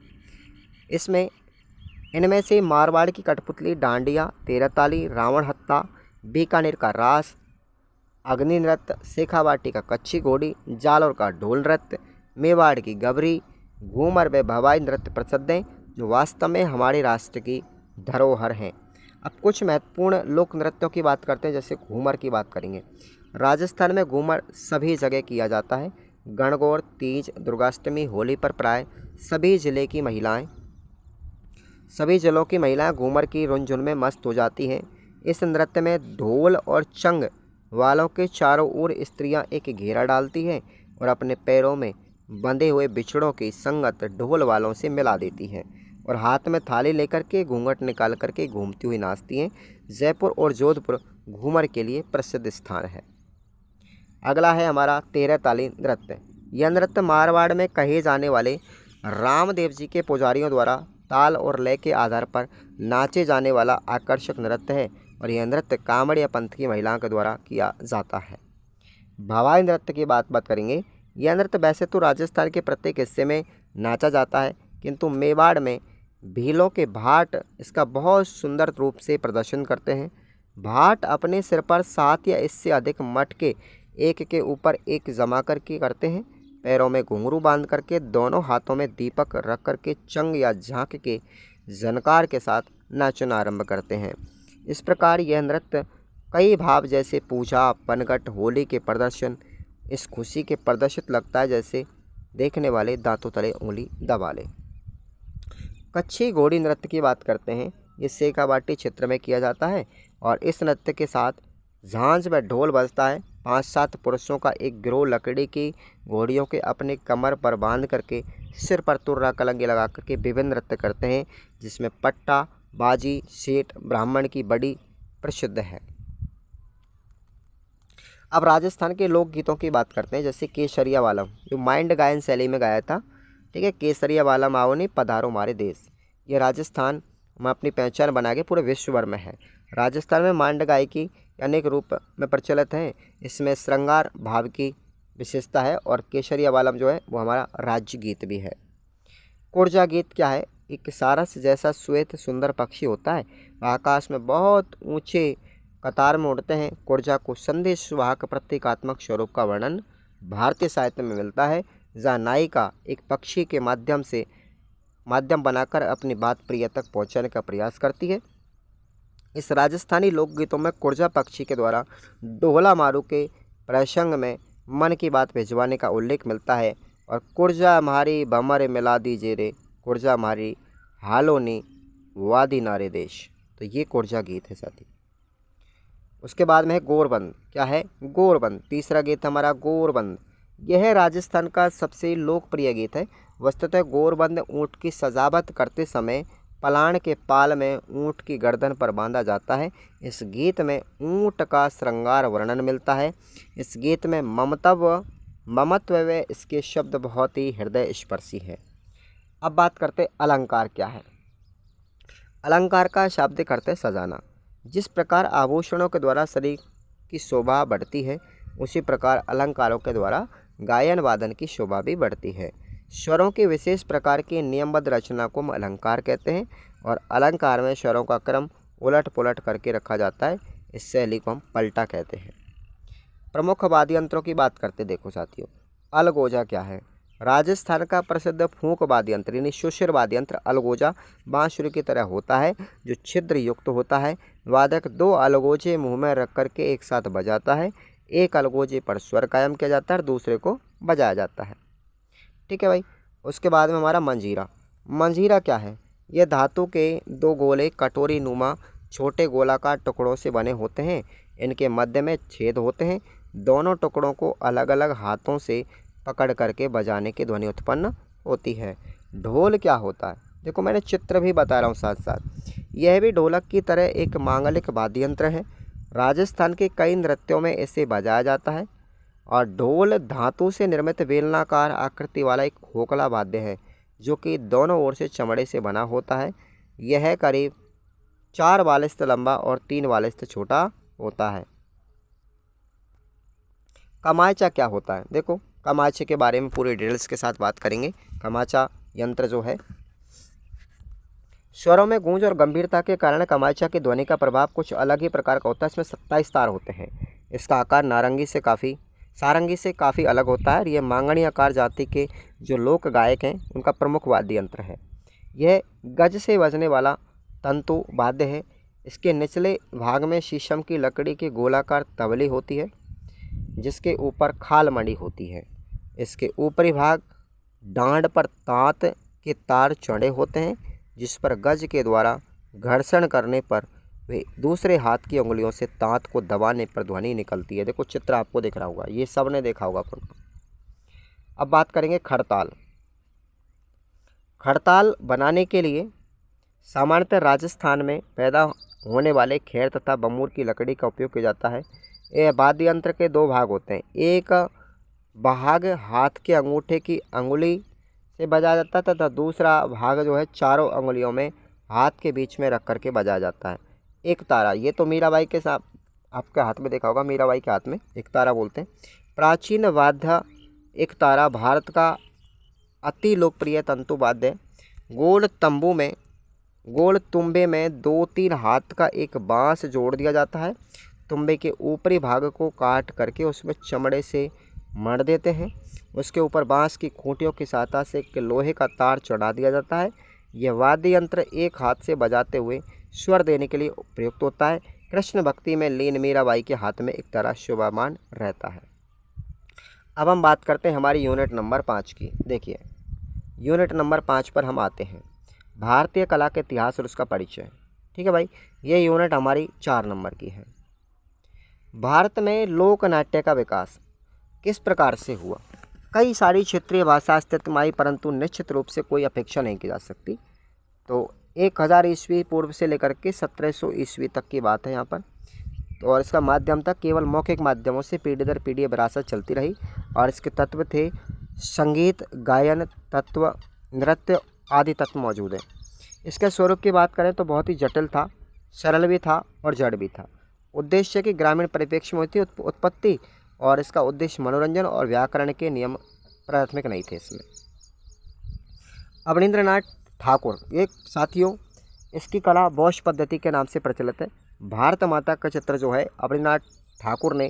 इनमें से मारवाड़ की कठपुतली, डांडिया, तेरहताली, रावण हत्ता, बीकानेर का रास, अग्नि नृत्य, शेखावाटी का कच्ची घोड़ी, जालौर का ढोल नृत्य, मेवाड़ की गबरी, घूमर व भवाई नृत्य प्रसिद्ध हैं, जो वास्तव में हमारे राष्ट्र की धरोहर हैं। अब कुछ महत्वपूर्ण लोक नृत्यों की बात करते हैं, जैसे घूमर की बात करेंगे। राजस्थान में घूमर सभी जगह किया जाता है। गणगौर, तीज, दुर्गाष्टमी, होली पर प्राय सभी जिलों की महिलाएं घूमर की रुनझुन में मस्त हो जाती हैं। इस नृत्य में ढोल और चंग वालों के चारों ओर स्त्रियां एक घेरा डालती हैं और अपने पैरों में बंधे हुए बिछड़ों की संगत ढोल वालों से मिला देती हैं और हाथ में थाली लेकर के घूंघट निकाल करके घूमती हुई नाचती हैं। जयपुर और जोधपुर घूमर के लिए प्रसिद्ध स्थान है। अगला है हमारा तेरहताली नृत्य। यह नृत्य मारवाड़ में कहे जाने वाले रामदेव जी के पुजारियों द्वारा ताल और लय के आधार पर नाचे जाने वाला आकर्षक नृत्य है और यह नृत्य कांवड़ या पंथ की महिलाओं के द्वारा किया जाता है। भवाई नृत्य की बात करेंगे। यह नृत्य वैसे तो राजस्थान के प्रत्येक हिस्से में नाचा जाता है, किंतु मेवाड़ में भीलों के भाट इसका बहुत सुंदर रूप से प्रदर्शन करते हैं। भाट अपने सिर पर 7 या इससे अधिक मटके एक के ऊपर एक जमा करके करते हैं। पैरों में घुंघरू बांध करके दोनों हाथों में दीपक रख करके चंग या झांक के झनकार के साथ नाचना आरंभ करते हैं। इस प्रकार यह नृत्य कई भाव जैसे पूजा, पनघट, होली के प्रदर्शन इस खुशी के प्रदर्शित लगता है, जैसे देखने वाले दांतों तले उंगली दबा ले। कच्ची घोड़ी नृत्य की बात करते हैं। ये शेखावाटी क्षेत्र में किया जाता है और इस नृत्य के साथ झांझ व ढोल बजता है। 5-7 पुरुषों का एक गिरोह लकड़ी की घोड़ियों के अपने कमर पर बांध करके सिर पर तुर्रा कलंगी लगा करके विभिन्न नृत्य करते हैं, जिसमें पट्टा, बाजी, सेठ, ब्राह्मण की बड़ी प्रसिद्ध है। अब राजस्थान के लोकगीतों की बात करते हैं, जैसे केसरिया वालम, जो माइंड गायन शैली में गाया था, ठीक है। केसरिया वालम आओ ने पधारो मारे देश, ये राजस्थान में अपनी पहचान बना के पूरे विश्व भर में है। राजस्थान में मांड गायकी अनेक रूप में प्रचलित है। इसमें श्रृंगार भाव की विशेषता है और केसरिया वालम जो है वो हमारा राज्य गीत भी है। कुर्जा गीत क्या है? एक सारस जैसा श्वेत सुंदर पक्षी होता है, वह आकाश में बहुत ऊंचे कतार में उड़ते हैं। कुर्जा को संदेश वाहक प्रतीकात्मक स्वरूप का वर्णन भारतीय साहित्य में मिलता है, जहाँ नायिका एक पक्षी के माध्यम बनाकर अपनी बात प्रिय तक पहुँचाने का प्रयास करती है। इस राजस्थानी लोकगीतों में कुर्जा पक्षी के द्वारा डोला मारू के प्रसंग में मन की बात भिजवाने का उल्लेख मिलता है। और कुर्जा म्हारी बमर मिला दीजिए रे, कुर्जा म्हारी हालोनी वादी नारे देश, तो ये कुर्जा गीत है साथी। उसके बाद में है गोरबंद। क्या है? गोरबंद। तीसरा गीत हमारा गोरबंद। यह राजस्थान का सबसे लोकप्रिय गीत है। वस्तुतः गोरबंद ऊँट की सजावट करते समय पलाण के पाल में ऊँट की गर्दन पर बांधा जाता है। इस गीत में ऊँट का श्रृंगार वर्णन मिलता है। इस गीत में ममत्व व इसके शब्द बहुत ही हृदय स्पर्शी है। अब बात करते अलंकार क्या है। अलंकार का शाब्दिक अर्थ है सजाना। जिस प्रकार आभूषणों के द्वारा शरीर की शोभा बढ़ती है, उसी प्रकार अलंकारों के द्वारा गायन वादन की शोभा भी बढ़ती है। स्वरों की विशेष प्रकार की नियमबद्ध रचना को हम अलंकार कहते हैं और अलंकार में स्वरों का क्रम उलट पुलट करके रखा जाता है। इस शैली को हम पलटा कहते हैं। प्रमुख वाद्य यंत्रों की बात करते देखो साथियों। अलगोजा क्या है? राजस्थान का प्रसिद्ध फूंक वाद्य यंत्र यानी शुशिर वाद्य यंत्र अलगोजा बांसुरी की तरह होता है, जो छिद्र युक्त होता है। वादक दो अलगोजे मुंह में रख करके एक साथ बजाता है। एक अलगोजे पर स्वर कायम किया जाता है और दूसरे को बजाया जाता है। ठीक है भाई। उसके बाद में हमारा मंजीरा। मंजीरा क्या है? यह धातु के दो गोले कटोरी नुमा छोटे गोलाकार टुकड़ों से बने होते हैं। इनके मध्य में छेद होते हैं। दोनों टुकड़ों को अलग अलग हाथों से पकड़ करके बजाने की ध्वनि उत्पन्न होती है। ढोल क्या होता है? देखो मैंने चित्र भी बता रहा हूँ साथ साथ। यह भी ढोलक की तरह एक मांगलिक वाद्य यंत्र है। राजस्थान के कई नृत्यों में इसे बजाया जाता है। और ढोल धातु से निर्मित बेलनाकार आकृति वाला एक खोखला वाद्य है, जो कि दोनों ओर से चमड़े से बना होता है। यह करीब 4 वालिस्त लंबा और 3 वालिस्त छोटा होता है। कमाचा क्या होता है? देखो कमाचे के बारे में पूरी डिटेल्स के साथ बात करेंगे। कमाचा यंत्र जो है, स्वरों में गूंज और गंभीरता के कारण कमाचा की ध्वनि का प्रभाव कुछ अलग ही प्रकार का होता है। इसमें 27 तार होते हैं। इसका आकार सारंगी से काफ़ी अलग होता है और यह मांगणी आकार जाति के जो लोक गायक हैं उनका प्रमुख वाद्य यंत्र है। यह गज से बजने वाला तंतु वाद्य है। इसके निचले भाग में शीशम की लकड़ी की गोलाकार तबली होती है, जिसके ऊपर खाल मड़ी होती है। इसके ऊपरी भाग डांड पर तांत के तार चढ़े होते हैं, जिस पर गज के द्वारा घर्षण करने पर वे दूसरे हाथ की उंगलियों से तांत को दबाने पर ध्वनि निकलती है। देखो चित्र आपको दिख रहा होगा, ये सब ने देखा होगा। अब बात करेंगे खड़ताल। खड़ताल बनाने के लिए सामान्यतः राजस्थान में पैदा होने वाले खैर तथा बमूर की लकड़ी का उपयोग किया जाता है। यह वाद्य यंत्र के 2 भाग होते हैं। एक भाग हाथ के अंगूठे की अंगुली से बजाया जाता है तथा दूसरा भाग जो है चारों अंगुलियों में हाथ के बीच में रख करके बजाया जाता है। एक तारा, ये तो मीराबाई के साथ आपके हाथ में देखा होगा, मीराबाई के हाथ में एक तारा बोलते हैं। प्राचीन वाद्य एक तारा भारत का अति लोकप्रिय तंतु वाद्य। गोल तुम्बे में 2-3 हाथ का एक बांस जोड़ दिया जाता है। तुम्बे के ऊपरी भाग को काट करके उसमें चमड़े से मढ़ देते हैं। उसके ऊपर बांस की खूंटियों की सहायता से एक लोहे का तार चढ़ा दिया जाता है। यह वाद्य यंत्र एक हाथ से बजाते हुए स्वर देने के लिए प्रयुक्त होता है। कृष्ण भक्ति में लीन मीराबाई के हाथ में एक तारा शोभामान रहता है। अब हम बात करते हैं हमारी यूनिट नंबर 5 की। देखिए यूनिट नंबर 5 पर हम आते हैं, भारतीय कला के इतिहास और उसका परिचय। ठीक है भाई, ये यूनिट हमारी 4 नंबर की है। भारत में लोक नाट्य का विकास किस प्रकार से हुआ? कई सारी क्षेत्रीय भाषा अस्तित्व में आई, परंतु निश्चित रूप से कोई अपेक्षा नहीं की जा सकती। तो 1000 ईस्वी पूर्व से लेकर के 1700 ईस्वी तक की बात है यहाँ पर। तो और इसका माध्यम तक केवल मौखिक माध्यमों से पीढ़ी दर पीढ़ी विरासत चलती रही। और इसके तत्व थे संगीत, गायन, तत्व, नृत्य आदि तत्व मौजूद हैं। इसके स्वरूप की बात करें तो बहुत ही जटिल था। सरल भी था और जड़ भी था। उद्देश्य की ग्रामीण परिप्रेक्ष्य में हुई थी उत्पत्ति, और इसका उद्देश्य मनोरंजन और व्याकरण के नियम प्राथमिक नहीं थे इसमें। अवनींद्रनाथ ठाकुर, ये साथियों इसकी कला बॉश पद्धति के नाम से प्रचलित है। भारत माता का चित्र जो है अवनींद्रनाथ ठाकुर ने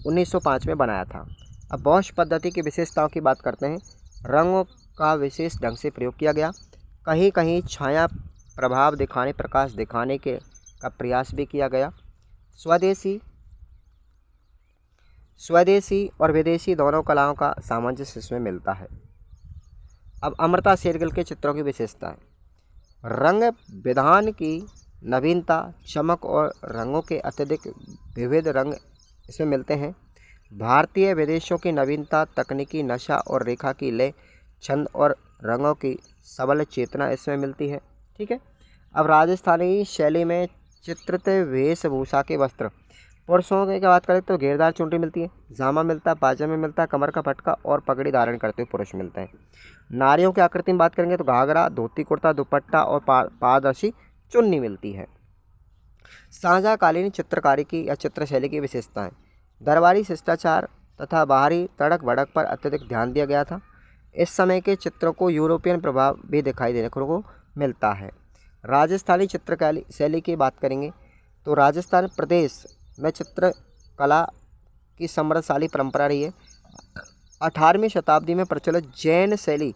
1905 में बनाया था। अब बॉश पद्धति की विशेषताओं की बात करते हैं। रंगों का विशेष ढंग से प्रयोग किया गया, कहीं कहीं छाया प्रभाव दिखाने, प्रकाश दिखाने के का प्रयास भी किया गया। स्वदेशी और विदेशी दोनों कलाओं का सामंजस्य इसमें मिलता है। अब अमृता शेरगिल के चित्रों की विशेषताएं। रंग विधान की नवीनता, चमक और रंगों के अत्यधिक विविध रंग इसमें मिलते हैं। भारतीय विदेशों की नवीनता, तकनीकी नशा और रेखा की लय, छंद और रंगों की सबल चेतना इसमें मिलती है। ठीक है। अब राजस्थानी शैली में चित्रित वेशभूषा के वस्त्र। पुरुषों की बात करें तो घेरदार चुनरी मिलती है, जामा मिलता है, पायजामा मिलता है, कमर का पटका और पगड़ी धारण करते हुए पुरुष मिलते हैं। नारियों की आकृति में बात करेंगे तो घाघरा, धोती कुर्ता, दुपट्टा और पारदर्शी चुन्नी मिलती है। साझाकालीन चित्रकारी की या चित्रशैली की विशेषताएं। दरबारी शिष्टाचार तथा बाहरी तड़क भड़क पर अत्यधिक ध्यान दिया गया था। इस समय के चित्रों को यूरोपियन प्रभाव भी दिखाई देने को मिलता है। राजस्थानी चित्रकला शैली की बात करेंगे तो राजस्थान प्रदेश में चित्रकला की समृद्धशाली परंपरा रही है। 18वीं शताब्दी में प्रचलित जैन शैली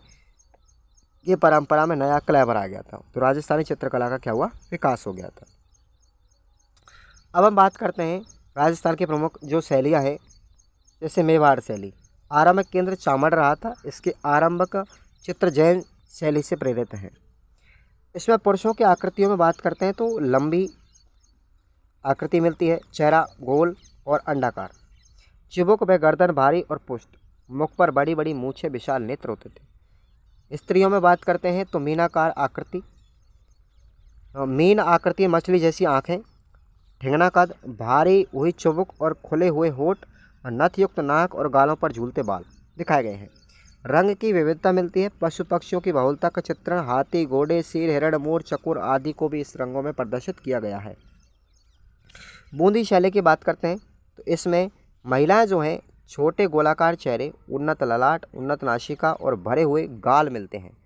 की परंपरा में नया क्लेवर आ गया था, तो राजस्थानी चित्रकला का क्या हुआ, विकास हो गया था। अब हम बात करते हैं राजस्थान की प्रमुख जो शैलियाँ हैं, जैसे मेवाड़ शैली। आरंभिक केंद्र चामड़ रहा था। इसके आरंभिक चित्र जैन शैली से प्रेरित हैं। इसमें पुरुषों की आकृतियों में बात करते हैं तो लंबी आकृति मिलती है, चेहरा गोल और अंडाकार, चिबुक व गर्दन भारी और पुष्ट, मुख पर बड़ी बड़ी मूछें, विशाल नेत्र होते थे। स्त्रियों में बात करते हैं तो मीनाकार आकृति, मीन आकृति, मछली जैसी आँखें, ठिंगना कद, भारी हुई चिबुक और खुले हुए होठ, नथयुक्त नाक और गालों पर झूलते बाल दिखाए गए हैं। रंग की विविधता मिलती है। पशु पक्षियों की बहुलता का चित्रण, हाथी, घोड़े, शेर, हिरण, मोर, चकोर आदि को भी इस रंगों में प्रदर्शित किया गया है। बूंदी शैली की बात करते हैं तो इसमें महिलाएं जो हैं छोटे गोलाकार चेहरे, उन्नत ललाट, उन्नत नासिका और भरे हुए गाल मिलते हैं।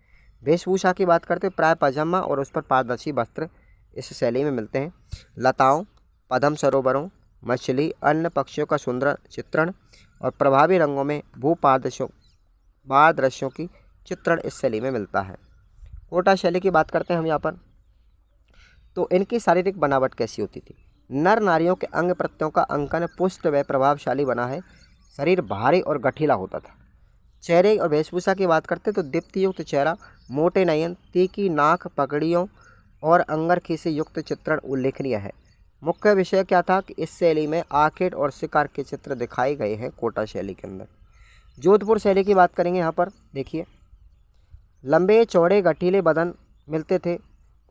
वेशभूषा की बात करते हैं प्राय पजामा और उस पर पारदर्शी वस्त्र इस शैली में मिलते हैं। लताओं, पद्म सरोवरों, मछली, अन्य पक्षियों का सुंदर चित्रण और प्रभावी रंगों में पारदृश्यों की चित्रण इस शैली में मिलता है। कोटा शैली की बात करते हैं हम यहाँ पर, तो इनकी शारीरिक बनावट कैसी होती थी। नर नारियों के अंग प्रत्ययों का अंकन पुष्ट व प्रभावशाली बना है। शरीर भारी और गठीला होता था। चेहरे और वेशभूषा की बात करते तो दीप्तियुक्त चेहरा, मोटे नयन, तीखी नाक, पगड़ियों और अंगरखी से युक्त चित्रण उल्लेखनीय है। मुख्य विषय क्या था कि इस शैली में आखेट और शिकार के चित्र दिखाए गए हैं कोटा शैली के अंदर। जोधपुर शैली की बात करेंगे यहाँ पर, देखिए लंबे चौड़े गठीले बदन मिलते थे।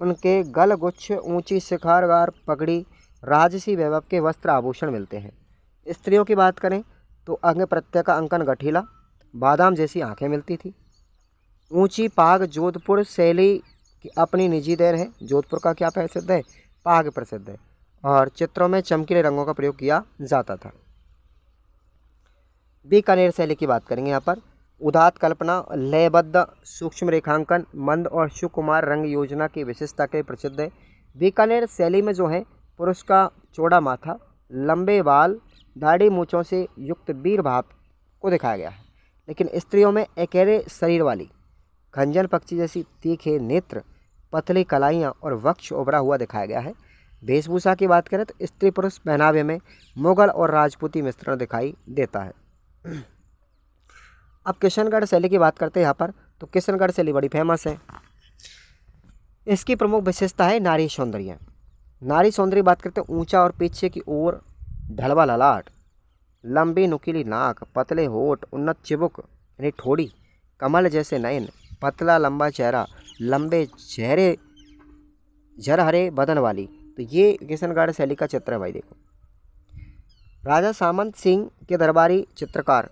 उनके गल गुच्छ, ऊंची शिखारगार पगड़ी, राजसी वैभव के वस्त्र आभूषण मिलते हैं। स्त्रियों की बात करें तो अंग प्रत्यय का अंकन गठीला, बादाम जैसी आंखें मिलती थी। ऊंची पाग जोधपुर शैली की अपनी निजी देन है। जोधपुर का क्या प्रसिद्ध है, पाग प्रसिद्ध है और चित्रों में चमकीले रंगों का प्रयोग किया जाता था। बीकानेर शैली की बात करेंगे यहाँ पर, उदात्त कल्पना, लयबद्ध सूक्ष्म रेखांकन, मंद और सुकुमार रंग योजना की विशेषता के प्रसिद्ध है। बीकानेर शैली में जो है पुरुष का चौड़ा माथा, लंबे बाल, दाढ़ी मूँछों से युक्त वीर भाव को दिखाया गया है। लेकिन स्त्रियों में एकेरे शरीर वाली, खंजन पक्षी जैसी तीखे नेत्र, पतली कलाइयाँ और वक्ष उभरा हुआ दिखाया गया है। वेशभूषा की बात करें तो स्त्री पुरुष पहनावे में मुगल और राजपूती मिश्रण दिखाई देता है। अब किशनगढ़ शैली की बात करते हैं यहाँ पर, तो किशनगढ़ शैली बड़ी फेमस है। इसकी प्रमुख विशेषता है नारी सौंदर्य। नारी सौंदर्य बात करते हैं ऊंचा और पीछे की ओर ढलवा ललाट, लंबी नुकीली नाक, पतले होठ, उन्नत चिबुक यानी ठोड़ी, कमल जैसे नयन, पतला लंबा चेहरा, लंबे चेहरे, झरहरे बदन वाली। तो ये किशनगढ़ शैली का चित्र है भाई। देखो राजा सामंत सिंह के दरबारी चित्रकार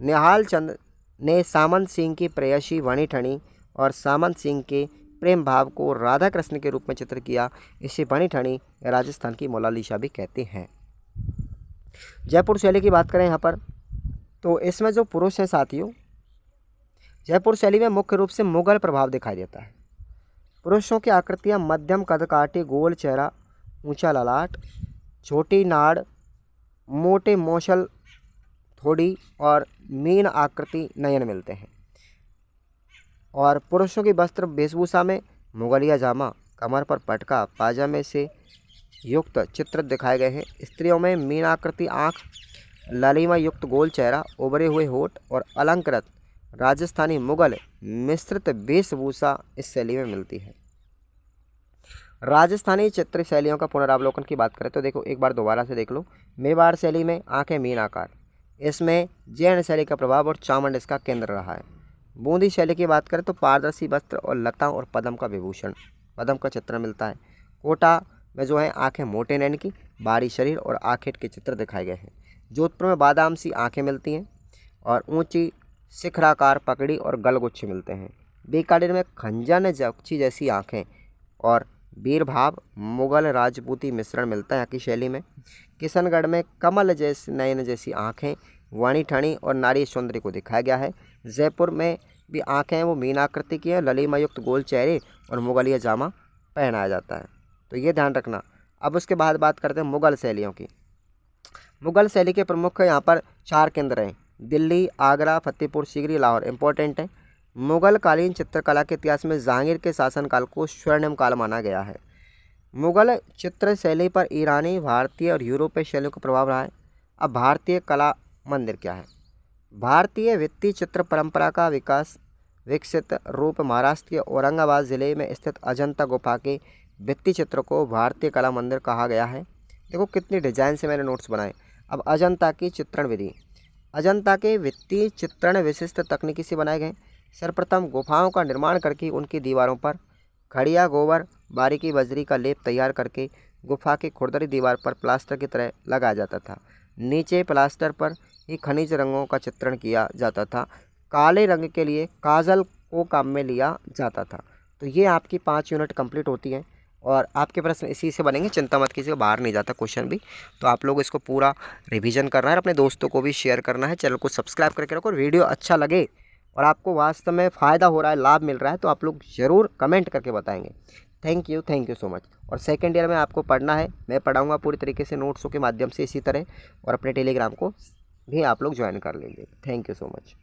निहाल चंद ने सामंत सिंह की प्रेयसी वणी ठणी और सामंत सिंह के प्रेम भाव को राधा कृष्ण के रूप में चित्र किया। इसे बनी ठनी राजस्थान की मोनालिसा भी कहते हैं। जयपुर शैली की बात करें यहाँ पर, तो इसमें जो पुरुष हैं साथियों, जयपुर शैली में मुख्य रूप से मुगल प्रभाव दिखाई देता है। पुरुषों की आकृतियाँ मध्यम कदकाठी, गोल चेहरा, ऊंचा ललाट, छोटी नाड़, मोटे मौसल थोड़ी और मीन आकृति नयन मिलते हैं। और पुरुषों की वस्त्र वेशभूषा में मुगलिया जामा, कमर पर पटका, पाजामे से युक्त चित्र दिखाए गए हैं। स्त्रियों में मीन आकृति आँख, लालिमा युक्त गोल चेहरा, उभरे हुए होठ और अलंकृत राजस्थानी मुगल मिश्रित वेशभूषा इस शैली में मिलती है। राजस्थानी चित्र शैलियों का पुनरावलोकन की बात करें तो देखो, एक बार दोबारा से देख लो। मेवाड़ शैली में आंखें मीन आकार, इसमें जैन शैली का प्रभाव और चामंड इसका केंद्र रहा है। बूंदी शैली की बात करें तो पारदर्शी वस्त्र और लता और पद्म का विभूषण, पद्म का चित्र मिलता है। कोटा में जो है आंखें मोटे नैन की, भारी शरीर और आखेट के चित्र दिखाए गए हैं। जोधपुर में बादाम सी आंखें मिलती हैं और ऊंची शिखराकार पगड़ी और गलगुच्छे मिलते हैं। बीकानेर में खंजन जक्षी जैसी आंखें और वीरभाव मुगल राजपूती मिश्रण मिलता है यहाँ की शैली में। किशनगढ़ में कमल जैसी नयन जैसी आंखें, वाणी ठणी और नारी सौंदर्य को दिखाया गया है। जयपुर में भी आंखें वो मीनाकृति की है, ललिमायुक्त गोल चेहरे और मुगलिया जामा पहनाया जाता है, तो ये ध्यान रखना। अब उसके बाद बात करते हैं मुगल शैलियों की। मुगल शैली के प्रमुख यहाँ पर 4 केंद्र हैं, दिल्ली, आगरा, फतेहपुर सीकरी, लाहौर। इंपॉर्टेंट है। मुगल कालीन चित्रकला के इतिहास में जहांगीर के शासनकाल को स्वर्णिम काल माना गया है। मुगल चित्र शैली पर ईरानी, भारतीय और यूरोपीय शैलियों का प्रभाव रहा है। अब भारतीय कला मंदिर क्या है? भारतीय भित्ति चित्र परंपरा का विकसित रूप महाराष्ट्र के औरंगाबाद जिले में स्थित अजंता गुफा के भित्ति चित्र को भारतीय कला मंदिर कहा गया है। देखो कितनी डिजाइन से मैंने नोट्स बनाए। अब अजंता की चित्रण विधि, अजंता के भित्ति चित्रण विशिष्ट तकनीकी से बनाए गए। सर्वप्रथम गुफाओं का निर्माण करके उनकी दीवारों पर खड़िया गोबर, बारीकी बजरी का लेप तैयार करके गुफा की खुरदरी दीवार पर प्लास्टर की तरह लगाया जाता था। नीचे प्लास्टर पर ही खनिज रंगों का चित्रण किया जाता था। काले रंग के लिए काजल को काम में लिया जाता था। तो ये आपकी 5 यूनिट कंप्लीट होती हैं और आपके प्रश्न इसी से बनेंगे, चिंता मत कीजिए, बाहर नहीं जाता क्वेश्चन भी। तो आप लोग इसको पूरा रिवीजन करना है, अपने दोस्तों को भी शेयर करना है, चैनल को सब्सक्राइब करके रखो। वीडियो अच्छा लगे और आपको वास्तव में फ़ायदा हो रहा है, लाभ मिल रहा है, तो आप लोग ज़रूर कमेंट करके बताएंगे। Thank you so much. और सेकंड ईयर में आपको पढ़ना है, मैं पढ़ाऊँगा पूरी तरीके से नोट्सों के माध्यम से इसी तरह, और अपने टेलीग्राम को भी आप लोग ज्वाइन कर लीजिए। Thank you so much.